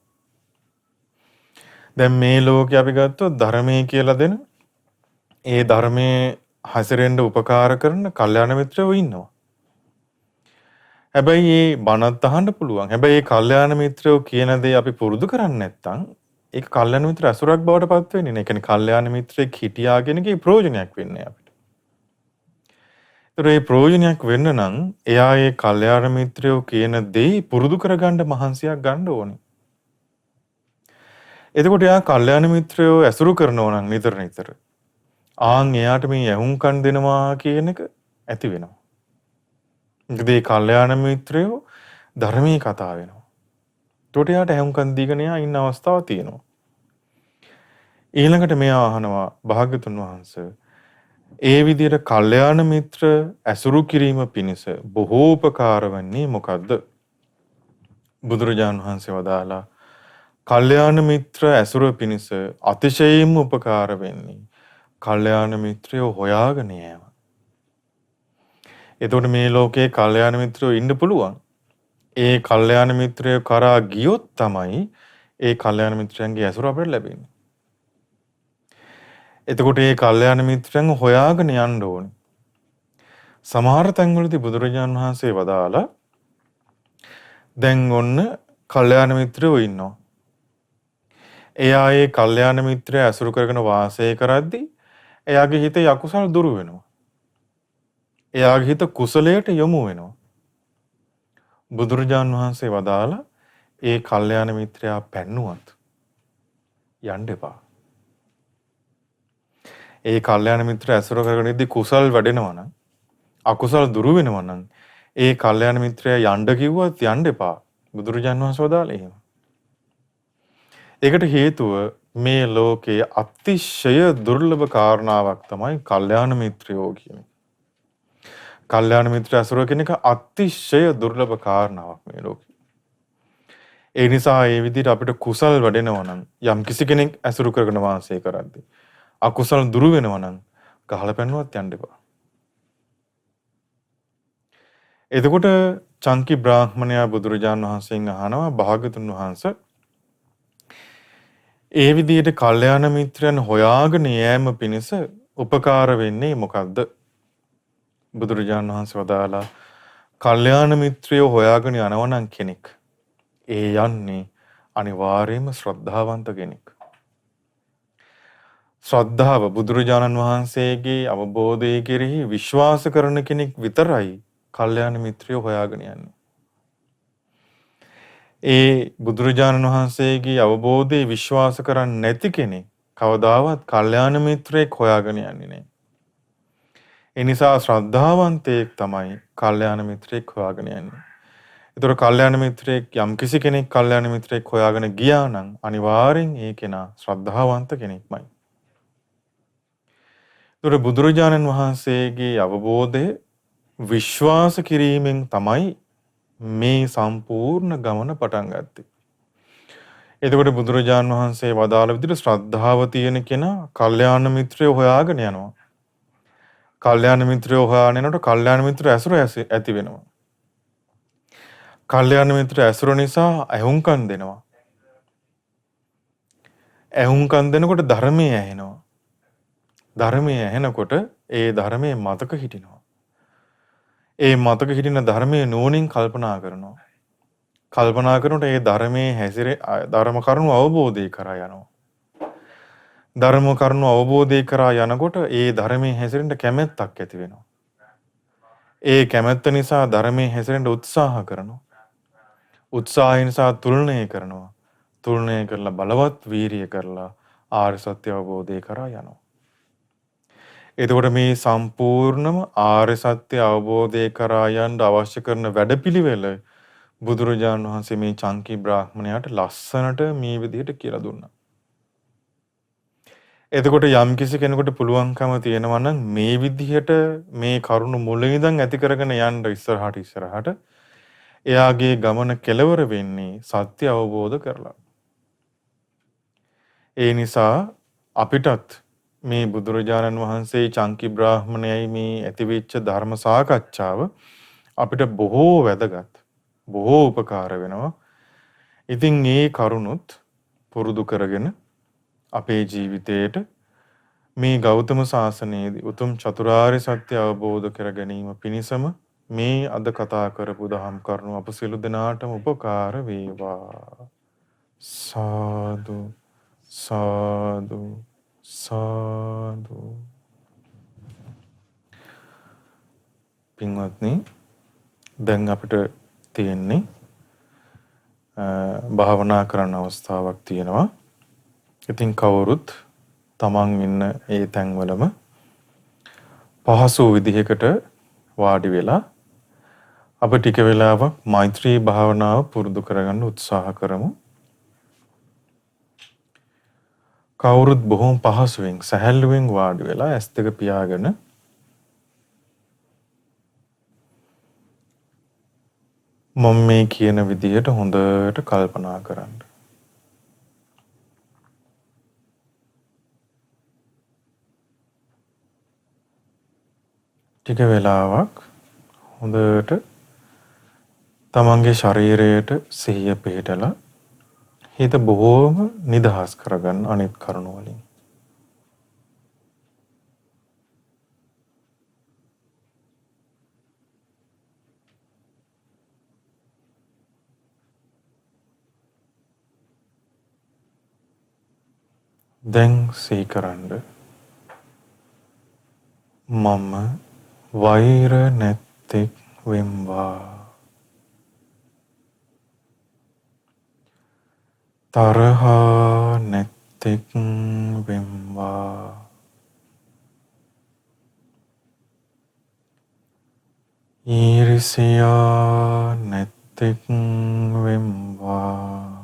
දැන් මේ ලෝකේ අපි ගත්තොත් ධර්මයේ කියලා දෙන ඒ ධර්මයේ හැසිරෙන්න උපකාර කරන කල්යාණ මිත්‍රයෝ ඉන්නවා. හැබැයි මේ බණත් අහන්න පුළුවන්. හැබැයි මේ කල්යාණ මිත්‍රයෝ කියන දේ අපි පුරුදු කරන්නේ නැත්නම් ඒක කල්යාණ මිත්‍ර ඇසුරක් බවට පත් වෙන්නේ නැහැ. ඒ කියන්නේ කල්යාණ මිත්‍රෙක් හිටියා කියන එකේ ප්‍රයෝජනයක් වෙන්නේ අපිට. ඒතර ඒ ප්‍රයෝජනයක් වෙන්න නම් එයා ඒ කල්යාණ මිත්‍රයෝ කියන දේ පුරුදු කරගන්න මහන්සියක් ගන්න ඕනේ. එතකොට එයා කල්යාණ මිත්‍රයෝ ඇසුරු කරනවා නම් නිතර ආන් එයාට මේ ඇහුම්කන් දෙනවා කියන එක ඇති වෙනවා. මොකද මේ කල්යාණ මිත්‍රයෝ ධර්මයේ කතා වෙනවා. ඒකට එයාට ඇහුම්කන් දීගෙන එයා ඉන්න අවස්ථාවක් තියෙනවා. ඊළඟට මෙයා අහනවා භාග්‍යතුන් වහන්සේ ඒ විදිහට කල්යාණ මිත්‍ර ඇසුරු කිරීම පිණිස බොහෝ උපකාර වන්නේ මොකද්ද? බුදුරජාණන් වහන්සේ වදාලා කල්යාණ මිත්‍ර ඇසුර පිණිස අතිශයින්ම උපකාර වෙන්නේ කල්යාණ මිත්‍රයෝ හොයාගෙන යෑම. එතකොට මේ ලෝකේ කල්යාණ මිත්‍රයෝ ඉන්න පුළුවන්. ඒ කල්යාණ මිත්‍රයෝ කරා ගියොත් තමයි ඒ කල්යාණ මිත්‍රයන්ගේ ඇසුර අපිට ලැබෙන්නේ. එතකොට මේ කල්යාණ මිත්‍රයන් හොයාගෙන යන්න ඕනේ. සමහර තැන්වලදී බුදුරජාණන් වහන්සේ වදාලා දැන් ඔන්න කල්යාණ මිත්‍රයෝ ඉන්නවා. එයා ඒ කල්යාණ මිත්‍රය ඇසුරු කරගෙන වාසය කරද්දී එයාගේ හිතේ අකුසල් දුරු වෙනවා. එයාගේ හිත කුසලයට යොමු වෙනවා. බුදුරජාන් වහන්සේ වදාලා ඒ කල්යාණ මිත්‍රයා පැන්නුවත් යන්න එපා. ඒ කල්යාණ මිත්‍ර ඇසුර කරගෙන ඉද්දී කුසල් වැඩෙනවා නම් අකුසල් දුරු වෙනවා නම් ඒ කල්යාණ මිත්‍රයා යන්න කිව්වත් යන්න එපා. බුදුරජාන් වහන්සේ වදාළේ එහෙම. ඒකට හේතුව මේ ලෝකයේ අතිශය දුර්ලභ කාරණාවක් තමයි කල්යාණ මිත්‍රයෝ කියන්නේ. කල්යාණ මිත්‍ර ඇසුර කියන එක අතිශය දුර්ලභ කාරණාවක් මේ ලෝකේ. ඒ නිසා මේ විදිහට අපිට කුසල් වැඩෙනවා නම් යම් කිසි කෙනෙක් ඇසුරු කරගෙන වාසය කරද්දී අකුසල් දුරු වෙනවා නම් ගහලා පැන්නුවත් යන්න එපා. එතකොට චංකි බ්‍රාහ්මණයා බුදුරජාණන් වහන්සේගෙන් අහනවා භාග්‍යතුන් වහන්සේ ඒ විදිහට කල්යාණ මිත්‍රයන් හොයාගෙන යෑම පිණිස උපකාර වෙන්නේ මොකක්ද? බුදුරජාණන් වහන්සේ වදාලා කල්යාණ මිත්‍රයෝ හොයාගෙන යනවා නම් කෙනෙක් ඒ යන්නේ අනිවාර්යයෙන්ම ශ්‍රද්ධාවන්ත කෙනෙක්. ශ්‍රද්ධාව බුදුරජාණන් වහන්සේගේ අවබෝධය කෙරෙහි විශ්වාස කරන කෙනෙක් විතරයි කල්යාණ මිත්‍රයෝ හොයාගෙන යන්නේ. ඒ බුදුරජාණන් වහන්සේගේ අවබෝධයේ විශ්වාස කරන්නේ නැති කෙනෙක් කවදාවත් කල්යාණ මිත්‍රයෙක් හොයාගෙන යන්නේ නැහැ. ඒ නිසා ශ්‍රද්ධාවන්තයෙක් තමයි කල්යාණ මිත්‍රයෙක් හොයාගෙන යන්නේ. ඒතර කල්යාණ මිත්‍රයෙක් යම් කිසි කෙනෙක් කල්යාණ මිත්‍රයෙක් හොයාගෙන ගියා නම් අනිවාර්යෙන් ඒ කෙනා ශ්‍රද්ධාවන්ත කෙනෙක්මයි. ඒතර බුදුරජාණන් වහන්සේගේ අවබෝධය විශ්වාස කිරීමෙන් තමයි මේ සම්පූර්ණ ගමන පටන් ගත්තේ. එතකොට බුදුරජාණන් වහන්සේ වදාළ විදිහට ශ්‍රද්ධාව තියෙන කෙනා කල්යාණ මිත්‍රයෝ හොයාගෙන යනවා. කල්යාණ මිත්‍රයෝ හොයාගෙන යනකොට කල්යාණ මිත්‍ර ඇසුර ඇති වෙනවා. කල්යාණ මිත්‍ර ඇසුර නිසා ඇහුම්කන් දෙනවා. ඇහුම්කන් දෙනකොට ධර්මයේ ඇහෙනවා. ධර්මයේ ඇහෙනකොට ඒ ධර්මයේ මතක හිටිනවා. ඒ මතක හිටින ධර්මයේ නුවණින් කල්පනා කරනවා. කල්පනා කරනකොට ඒ ධර්මයේ ධර්ම කරුණු අවබෝධය කරා යනවා. ධර්ම කරුණු අවබෝධය කරා යනකොට ඒ ධර්මයේ හැසිරෙන්න කැමැත්තක් ඇති වෙනවා. ඒ කැමැත්ත නිසා ධර්මයේ හැසිරෙන්න උත්සාහ කරනවා. උත්සාහය නිසා තුලණය කරනවා. තුලණය කරලා බලවත් වීරිය කරලා ආර්ය සත්‍ය අවබෝධය කරා යනවා. එතකොට මේ සම්පූර්ණම ආර්ය සත්‍ය අවබෝධය කරා යන්න අවශ්‍ය කරන වැඩපිළිවෙල බුදුරජාණන් වහන්සේ මේ චංකී බ්‍රාහ්මණයාට ලස්සනට මේ විදිහට කියලා දුන්නා. එතකොට යම්කිසි කෙනෙකුට පුළුවන්කම තියෙනවා නම් මේ විදිහට මේ කරුණු මුලින් ඉඳන් ඇති කරගෙන යන්න ඉස්සරහට එයාගේ ගමන කෙලවර වෙන්නේ සත්‍ය අවබෝධ කරලා. ඒ නිසා අපිටත් මේ බුදුරජාණන් වහන්සේ චංකී බ්‍රාහ්මණයයි මේ ඇතිවෙච්ච ධර්ම සාකච්ඡාව අපිට බොහෝ වැදගත්. බොහෝ උපකාර වෙනවා. ඉතින් මේ කරුණුත් පුරුදු කරගෙන අපේ ජීවිතේට මේ ගෞතම සාසනයේදී උතුම් චතුරාර්ය සත්‍ය අවබෝධ කර ගැනීම පිණිසම මේ අද කතා කරපු දහම් කරුණු අප සියලු දෙනාටම උපකාර වේවා. සාදු සාදු සාදු. පින්වත්නි, දැන් අපිට තියෙන්නේ භාවනා කරන්න අවස්ථාවක් තියෙනවා. ඉතින් කවුරුත් තමන් ඉන්න ඒ තැන්වලම පහසු විදිහකට වාඩි වෙලා අප ටික වෙලාවක් මෛත්‍රී භාවනාව පුරුදු කරගන්න උත්සාහ කරමු. කවුරුත් බොහොම පහසුවෙන් සැහැල්ලුවෙන් වාඩි වෙලා ඇස් දෙක පියාගෙන මම මේ කියන විදිහට හොඳට කල්පනා කරන්න. ටික වෙලාවක් හොඳට තමන්ගේ ශරීරයට සිහිය පිහිටලා හිත බොහෝම නිදහස් කරගන්න අනිත් කරුණු වලින්. දැන් සිහි කරන්න මම වෛර නැත්තෙක් වෙම්වා. තරහා නැත්තෙක් වෙම්වා. ඊර්ෂ්‍යා නැත්තෙක් වෙම්වා.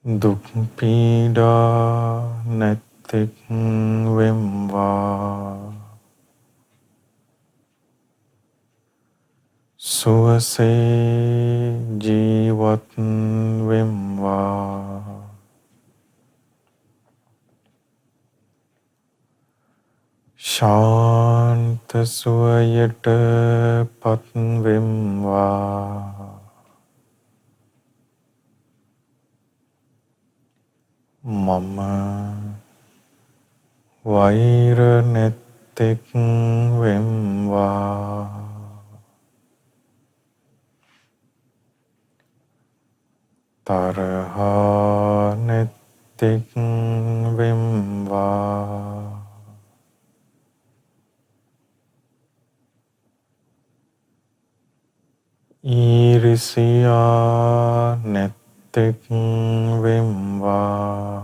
දුක් පීඩා නැත්තෙක් වෙම්වා. සුවසේ ජීවත් වෙම්වා. ශාන්ත සුවයට පත් වෙම්වා. මම වෛර නැත්තෙක් වෙම්වා. තරහා නැත්තෙක් වෙම්වා. ඊර්ෂ්‍යා නැත්තෙක් වෙම්වා.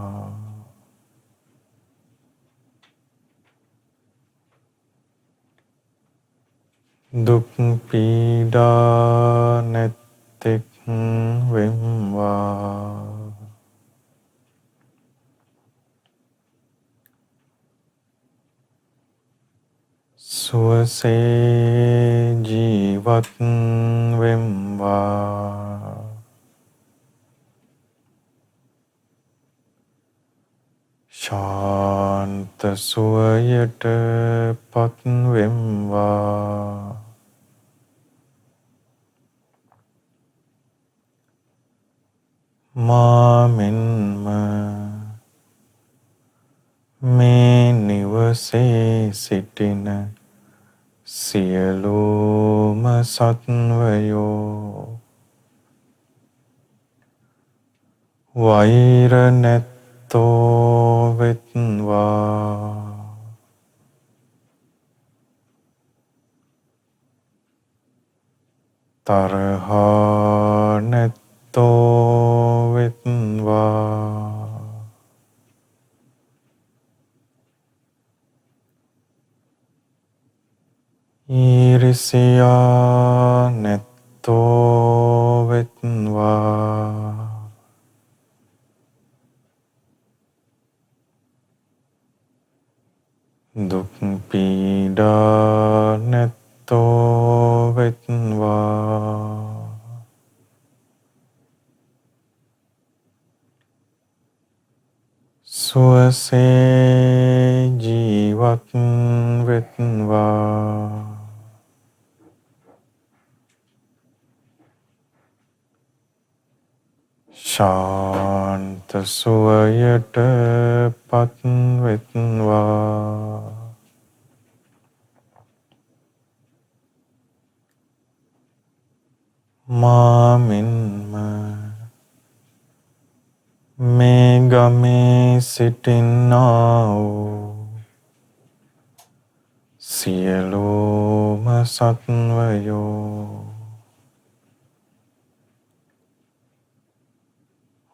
දුක් පීඩා නැත්තෙක් වෙම්වා. සුවසේ ජීවත් වෙම්වා. ශාන්ත සුවයට පත් වෙම්වා. මා මෙන්ම මේ නිවසේ සිටින සියලුම සත්වයෝ වෛර නැත්තෝ වෙත්වා. තරහා නැත්තෝ වෙත්වා. ඊර්ෂ්‍යා නැත්තෝ වෙත්වා. දුක් පීඩා නැත්තෝ වෙත්වා. සුවසේ ජීවත් වෙත්වා. ශාන්ත සුවයට පත් වෙත්වා. මා මෙන්ම මේ ගමේ සිටින්නා වූ සියලුම සත්වයෝ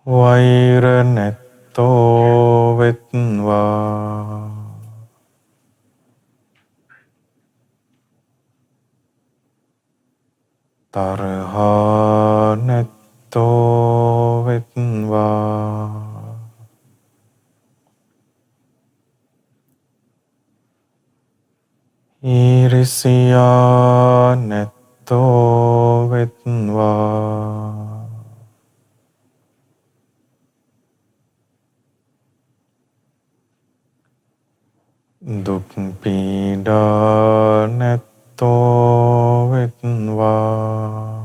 වෛර නැත්තෝ වෙත්වා. තරහා නැත්තෝ වෙත්වා. ඊර්ෂ්‍යා නැත්තෝ වෙත්වා. දුක් පීඩා නැත්තෝ වෙත්වා.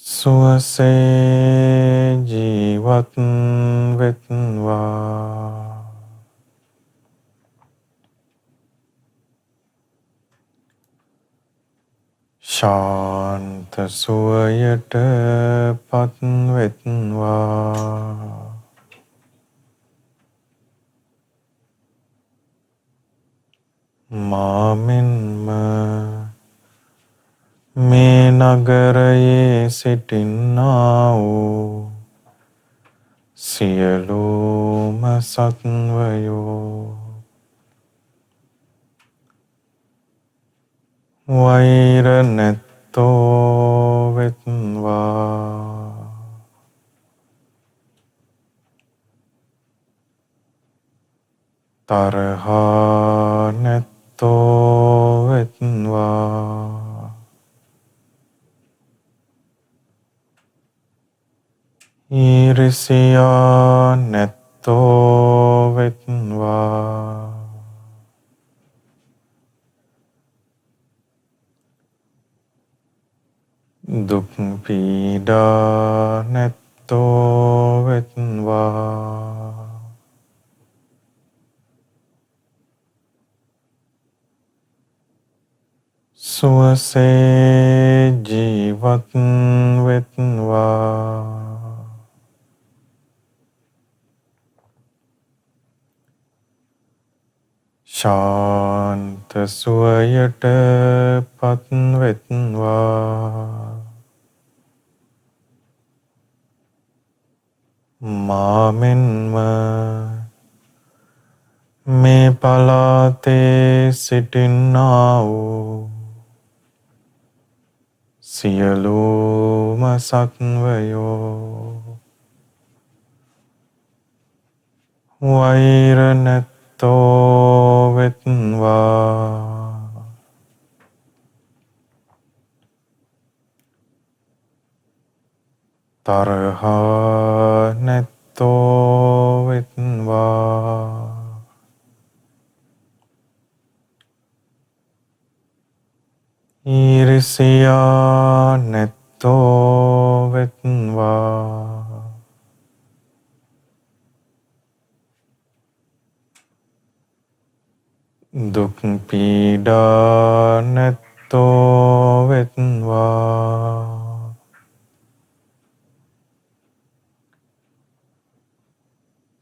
සුවසේ ජීවත් වෙත්වා. ශාන්ත සුවයට පත් වෙත්වා. මා මෙන්ම මේ නගරයේ සිටින්නා වූ සියලුම සත්වයෝ වෛර නැත්තෝ වෙත්වා. තරහා නැත්තෝ වෙත්වා. ඊර්ෂ්‍යා නැත්තෝ වෙත්වා. දුක් පීඩා නැත්තෝ වෙත්වා. සුවසේ ජීවත් වෙත්වා. ශාන්ත සුවයට පත් වෙත්වා. මා මෙන්ම මේ පළාතේ සිටින්නා වූ සියලුම සත්වයෝ වෛර නැත්තෝ වෙත්වා. තරහා නැත්තෝ වෙත්වා. ඊර්ෂ්‍යා නැත්තෝ වෙත්වා. දුක් පීඩා නැත්තෝ වෙත්වා.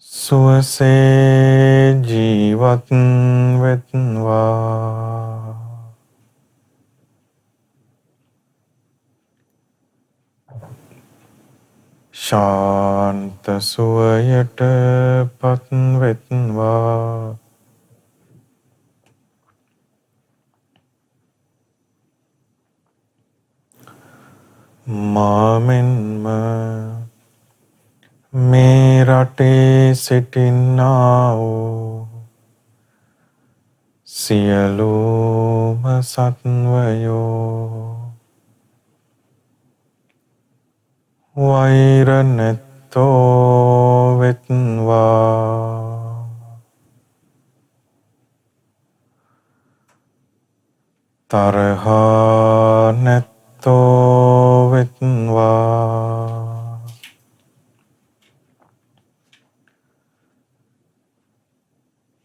සුවසේ ජීවත් වෙත්වා. ශාන්ත සුවයට පත් වෙත්වා. මාමෙන්ම මේ රටේ සිටින්නා වූ සියලුම සත්වයෝ වෛර නැත්තෝ වෙත්වා. තරහා නැත්තෝ වෙත්වා.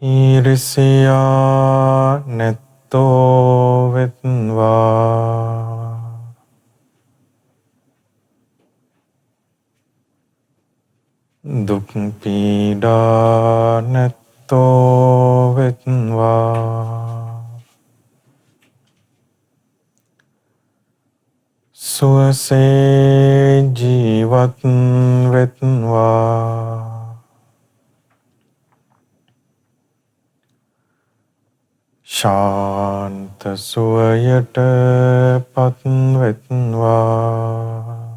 ඊර්ෂ්‍යා නැත්තෝ වෙත්වා. දුක් පීඩා නැත්තෝ වෙත්වා. සුවසේ ජීවත් වෙත්වා. ශාන්ත සුවයට පත් වෙත්වා.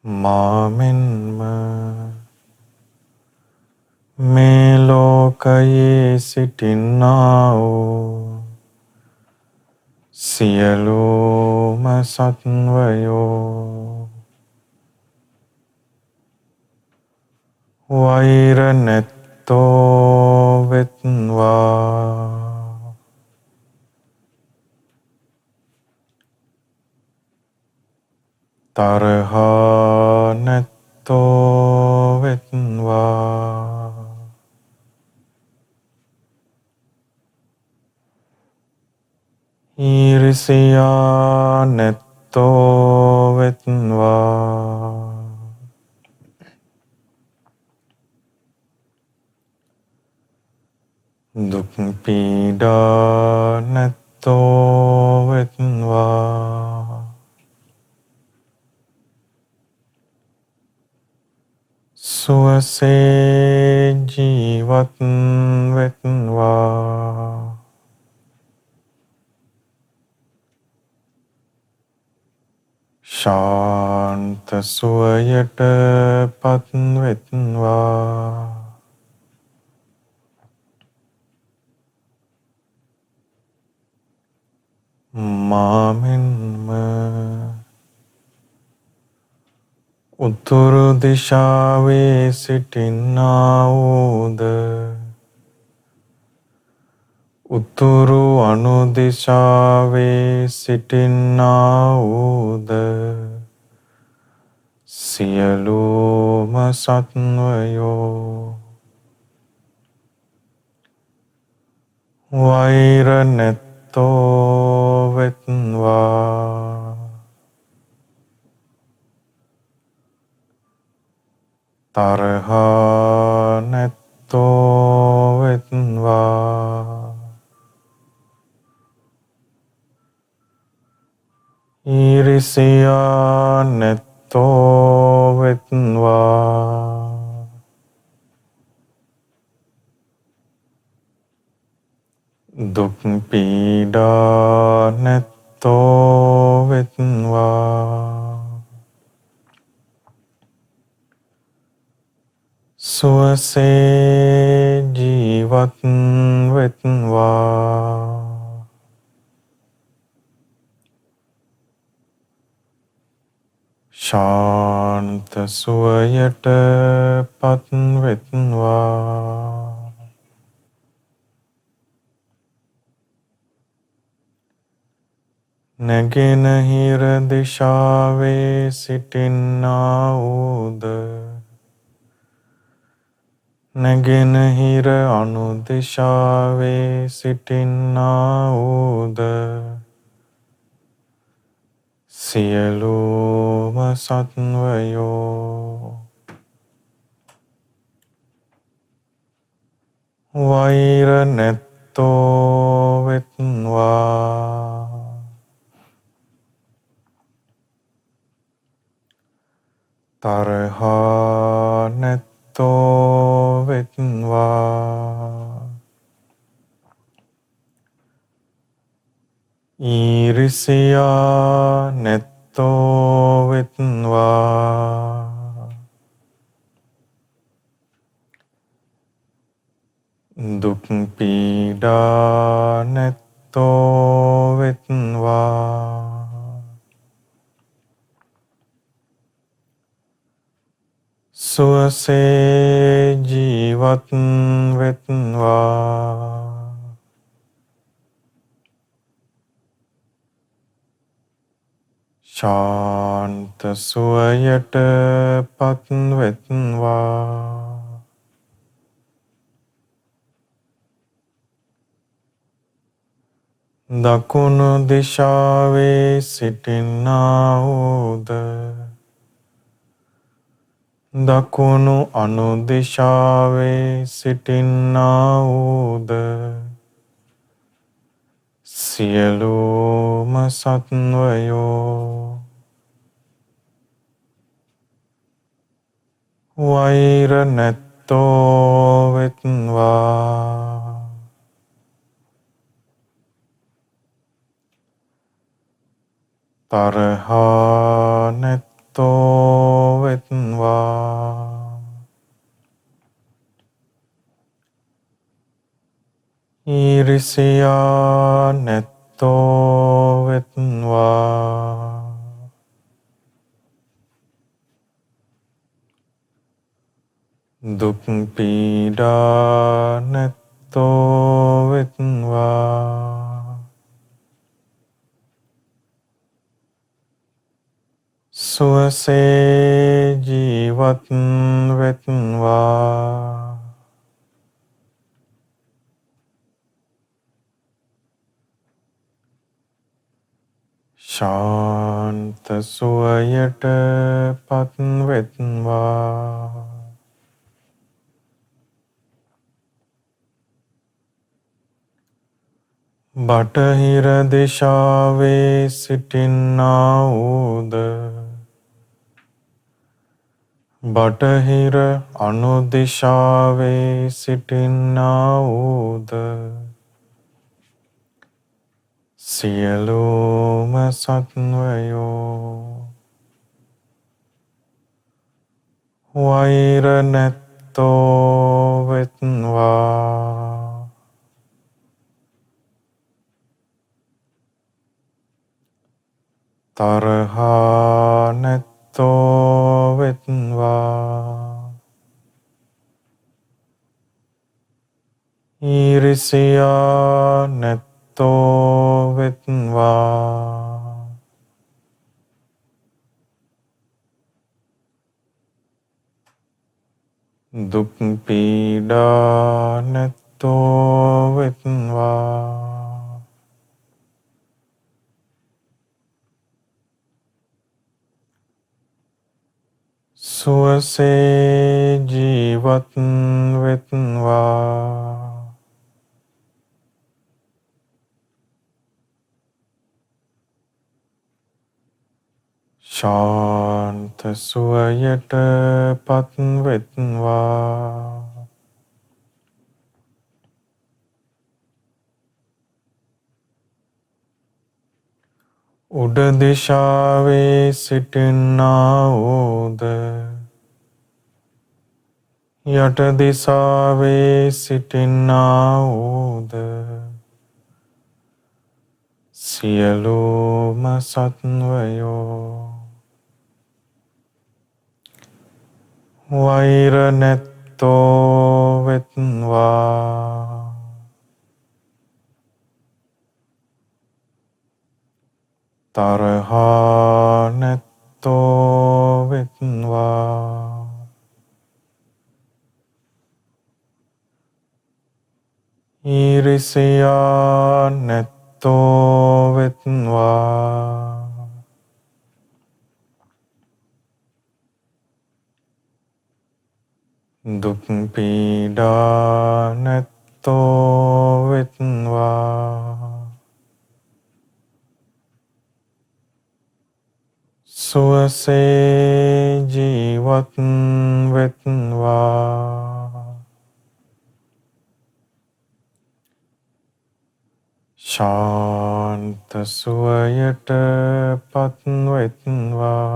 මාමෙන්ම මේ ලෝකයේ සිටින්නා වූ සියලුම සත්වයෝ වෛර නැත්තෝ වෙත්වා. තරහා නැත්තෝ වෙත්වා. ඊර්ෂ්‍යා නැත්තෝ වෙත්වා. දුක් පීඩා නැත්තෝ වෙත්වා. සුවසේ ජීවත් වෙත්වා. ශාන්ත සුවයට පත් වෙත්වා. මාමෙන්ම උතුරු දිශාවේ සිටින්නා වූද උතුරු අනුදිශාවේ සිටින්නා වූද සියලුම සත්වයෝ වෛර නැත්තෝ වෙත්වා. තරහා නැත්තෝ වෙත්වා. ඊර්ෂ්‍යා නැත්තෝ වෙත්වා. දුක් පීඩා නැත්තෝ වෙත්වා. සුවසේ ජීවත් වෙත්වා. ශාන්ත සුවයට පත් වෙත්වා. නැගෙනහිර දිශාවේ සිටින්නා වූද නැගෙනහිර අනුදිශාවේ සිටින්නා වූද සියලුම සත්වයෝ වෛර නැත්තෝ වෙත්වා. තරහා නැත්තෝ වෙත්වා. ඊරිසියා නැත්තෝ වෙත්වා. දුක් පීඩා නැත්තෝ වෙත්වා. සුවසේ ජීවත් වෙත්වා. ශාන්ත සුවයට පත් වෙත්වා. දකුණු දිශාවේ සිටින්නා වූද දකුණු අනුදිශාවේ සිටින්නා වූද සියලුම සත්වයෝ වෛර නැත්තෝ වෙත්වා. තරහා නැත්තෝ වෙත්වා. ඊරිසියා නැත්තෝ වෙත්වා. දුක් පීඩා නැත්තෝ වෙත්වා. සුවසේ ජීවත් වෙත්වා. ශාන්ත සුවයට පත් වෙත්වා. බටහිර දිශාවේ සිටින්නා වූද බටහිර අනුදිශාවේ සිටින්නා වූද සියලුම සත්වයෝ වෛර නැත්තෝ වෙත්වා. තරහා නැත්තෝ වෙත්වා. ඊරිසියා නැත්තෝ වෙත්වා. දුක් පීඩා නැත්තෝ වෙත්වා. සුවසේ ජීවත් වෙත්වා. ශාන්ත සුවයට පත් වෙත්වා. උඩ දිශාවේ සිටින්නා වූද යට දිසාවේ සිටින්නා වූද සියලුම සත්වයෝ වෛර නැත්තෝ වෙත්වා. තරහා නැත්තෝ වෙත්වා. ඊරිසියා නැත්තෝ වෙත්වා. දුක් පීඩා නැත්තෝ වෙත්වා. සුවසේ ජීවත් වෙත්වා. ශාන්ත සුවයට පත්වෙත්වා.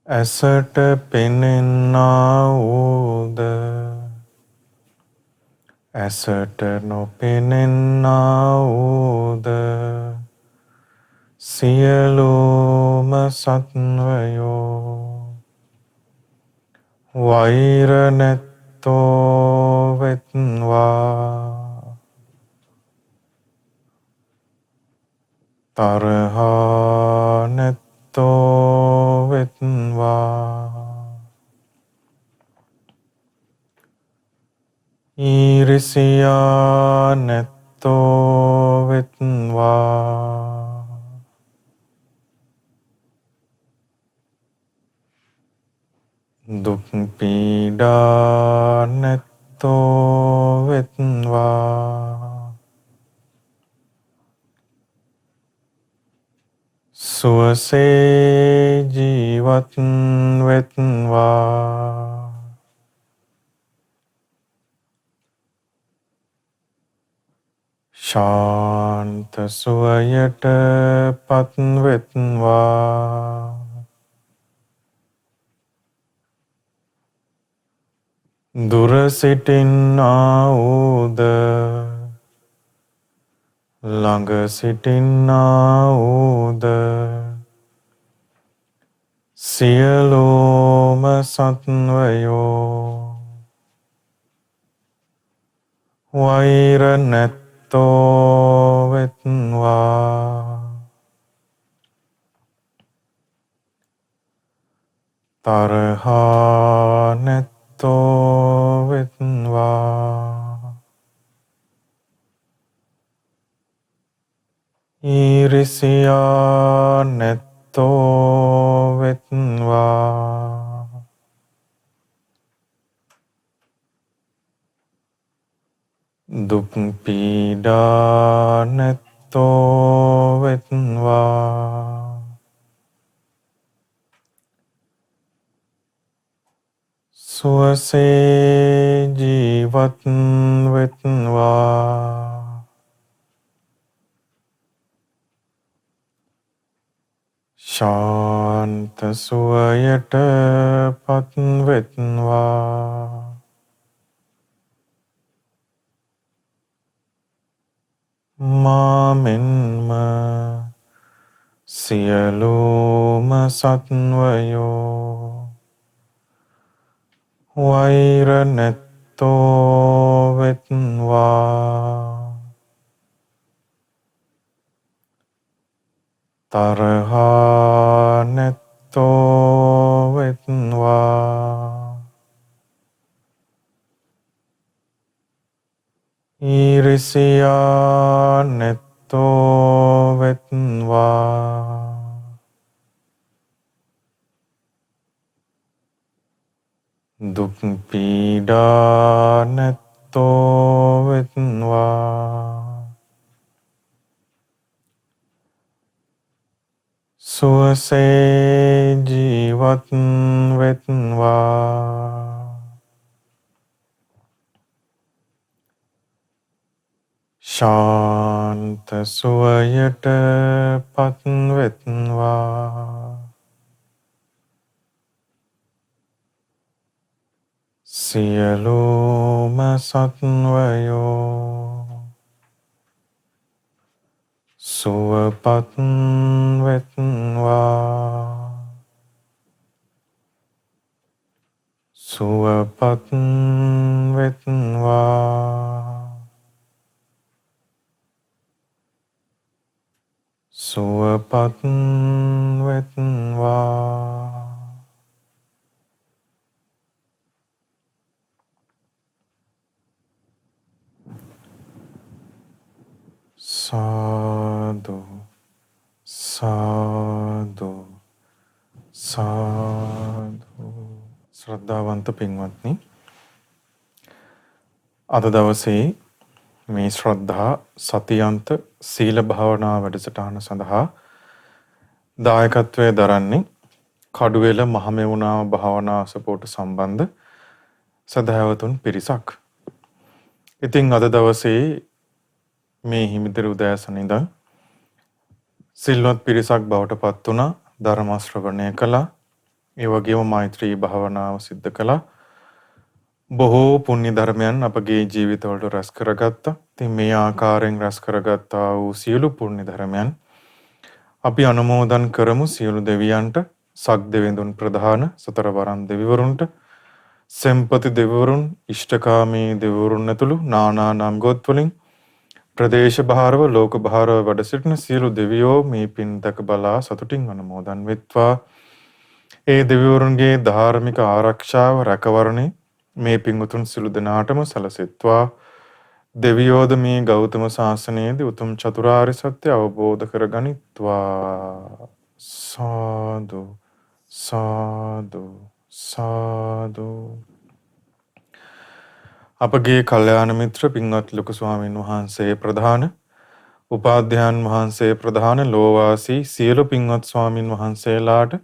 ඇසට පෙනෙන්නා වූද ඇසට නොපෙනෙන්නා වූද සියලුම සත්වයෝ වෛර නැත්තෝ වෙත්වා. තරහා නැත්තෝ වෙත්වා. ඊරිසියා නැත්තෝ වෙත්වා. දුක් පීඩා නැත්තෝ වෙත්වා. සුවසේ ජීවත් වෙත්වා. ශාන්ත සුවයට පත්වෙත්වා. දුර සිටින්නා වූද ළඟ සිටින්නා වූද සියලුම සත්වයෝ වෛර නැත්තෝ වෙත්වා. තරහා නැත්තෝ වෙත්වා. ඊරිසියා නැත්තෝ වෙත්වා. දුක් පීඩා නැත්තෝ වෙත්වා. සුවසේ ජීවත් වෙත්වා. ශාන්ත සුවයට පත්වෙත්වා. මා මෙන්ම සියලුම සත්වයෝ වෛර නැත්තෝ වෙත්වා. තරහා නැත්තෝ වෙත්වා. ඊරිසියා නැත්තෝ වෙත්වා. දුක් පීඩා නැත්තෝ වෙත්වා. සුවසේ ජීවත් වෙත්වා. ශාන්ත සුවයට පත්වෙත්වා සියලුම සත්වයෝ සුවපත් වෙත්වා සුවපත් වෙත්වා සුවපත් වෙත්වා සාදු සාදු සාදු. ශ්‍රද්ධාවන්ත පින්වත්නි, අද දවසේ මේ ශ්‍රද්ධා සතියන්ත සීල භාවනා වැඩසටහන සඳහා දායකත්වයේ දරන්නේ කඩුවෙල මහමෙවුනාව භාවනා සපෝට සම්බන්ධ සදහැවතුන් පිරිසක්. ඉතින් අද දවසේ මේ හිමිදිරි උදෑසන ඉඳන් සිල්වත් පිරිසක් බවට පත් වුණා. ධර්ම ශ්‍රවණය කළා. ඒ වගේම මෛත්‍රී භාවනාව සිද්ධ කළා. බොහෝ පුණ්‍ය ධර්මයන් අපගේ ජීවිතවලට රැස් කරගත්තා. ඉතින් මේ ආකාරයෙන් රැස් කරගත්තා වූ සියලු පුණ්‍ය ධර්මයන් අපි අනුමෝදන් කරමු සියලු දෙවියන්ට, සක් දෙවිඳුන් ප්‍රධාන සතර වරන් දෙවිවරුන්ට, සෙම්පති දෙවිවරුන්, ඉෂ්ඨකාමී දෙවිවරුන් ඇතුළු නානා නම් ගොත් වලින් ප්‍රදේශ භාරව ලෝක භාරව වැඩ සිටින සියලු දෙවියෝ මේ පින් දැක බලා සතුටින් අනුමෝදන් වෙත්වා. ඒ දෙවිවරුන්ගේ ධාර්මික ආරක්ෂාව රැකවරණේ මේ පින්වතුන් සියලු දෙනාටම සැලසෙත්වා. දෙවියෝද මේ ගෞතම සාසනයේදී උතුම් චතුරාර්ය සත්‍ය අවබෝධ කරගනිත්වා. සාදු සාදු සාදු. අපගේ කල්යාණ මිත්‍ර පින්වත් ලොකු ස්වාමීන් වහන්සේ ප්‍රධාන, උපාධ්‍යයන් වහන්සේ ප්‍රධාන, ලෝවාසී සියලු පින්වත් ස්වාමීන් වහන්සේලාට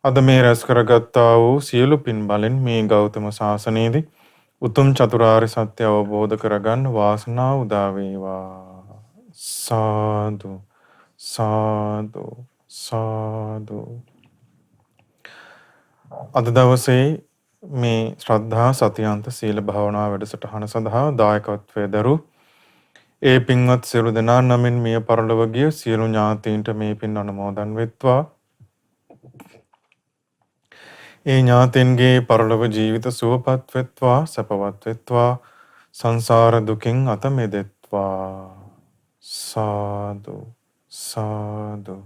අද මේ රැස් කරගත්තා වූ සියලු පින් බලෙන් මේ ගෞතම සාසනයේදී උතුම් චතුරාර්ය සත්‍ය අවබෝධ කරගන්න වාසනාව උදා වේවා. සාදු සාදු සාදු. අද දවසේ මේ ශ්‍රද්ධා සතියන්ත සීල භාවනා වැඩසටහන සඳහා දායකත්වයේ දරු ඒ පින්වත් සියලු දෙනා නමින් මිය පරලොව ගිය සියලු ඥාතීන්ට මේ පින් අනුමෝදන් වෙත්වා. ඒ ඥාතීන්ගේ පරලොව ජීවිත සුවපත් වෙත්වා, සැපවත් වෙත්වා, සංසාර දුකින් අත මිදෙත්වා. සාදු සාදු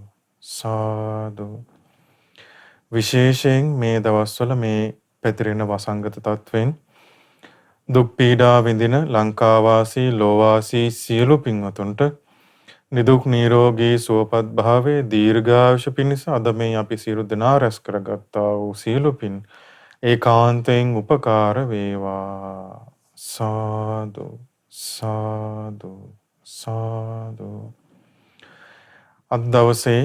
සාදු. විශේෂයෙන් මේ දවස්වල මේ පැතිරෙන වසංගත තත්වෙන් දුක් පීඩා විඳින ලංකාවාසී ලෝවාසී සියලු පින්වතුන්ට නිදුක් නිරෝගී සුවපත් භාවයේ දීර්ඝායුෂ පිණිස අද මේ අපි සියලු දෙනා රැස් කරගත්තා වූ සියලු පින් ඒකාන්තයෙන් උපකාර වේවා. සාදු සාදු සාදු. අද දවසේ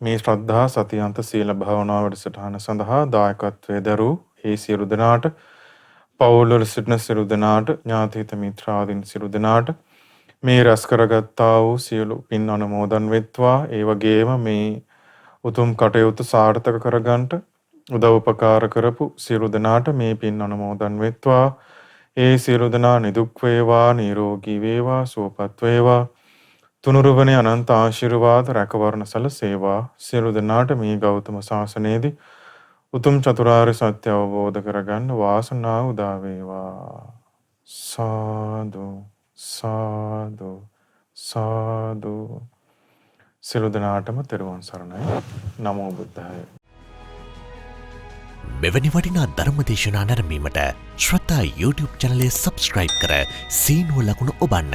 මේ ශ්‍රද්ධා සතියන්ත සීල භාවනා වැඩසටහන සඳහා දායකත්වයේ දරූ ඒ සියලු දෙනාට, පවුල්වල සිටින සියලු දෙනාට, ඥාතීත මිත්‍රාදීන් සියලු දෙනාට මේ රැස් කරගත්තා වූ සියලු පින් අනුමෝදන් වෙත්වා. ඒ වගේම මේ උතුම් කටයුතු සාර්ථක කරගන්නට උදව් උපකාර කරපු සියලු දෙනාට මේ පින් අනුමෝදන් වෙත්වා. ඒ සියලු දෙනා නිදුක් වේවා, නිරෝගී වේවා, සුවපත් වේවා. තුනුරුවනේ අනන්ත ආශිර්වාද රැකවරණ සැලසේවා. සියලු දෙනාට මේ ගෞතම සාසනයේදී උතුම් චතුරාර්ය සත්‍ය අවබෝධ කරගන්න වාසනාව උදා වේවා. සාදු සාදු සාදු. සියලු දෙනාටම තෙරුවන් සරණයි. නමෝ බුද්ධාය. මෙවැනි වටිනා ධර්ම දේශනා නැරඹීමට ශ්‍රද්ධා YouTube චැනලය සබ්ස්ක්‍රයිබ් කර සීනුව ලකුණ ඔබන්න.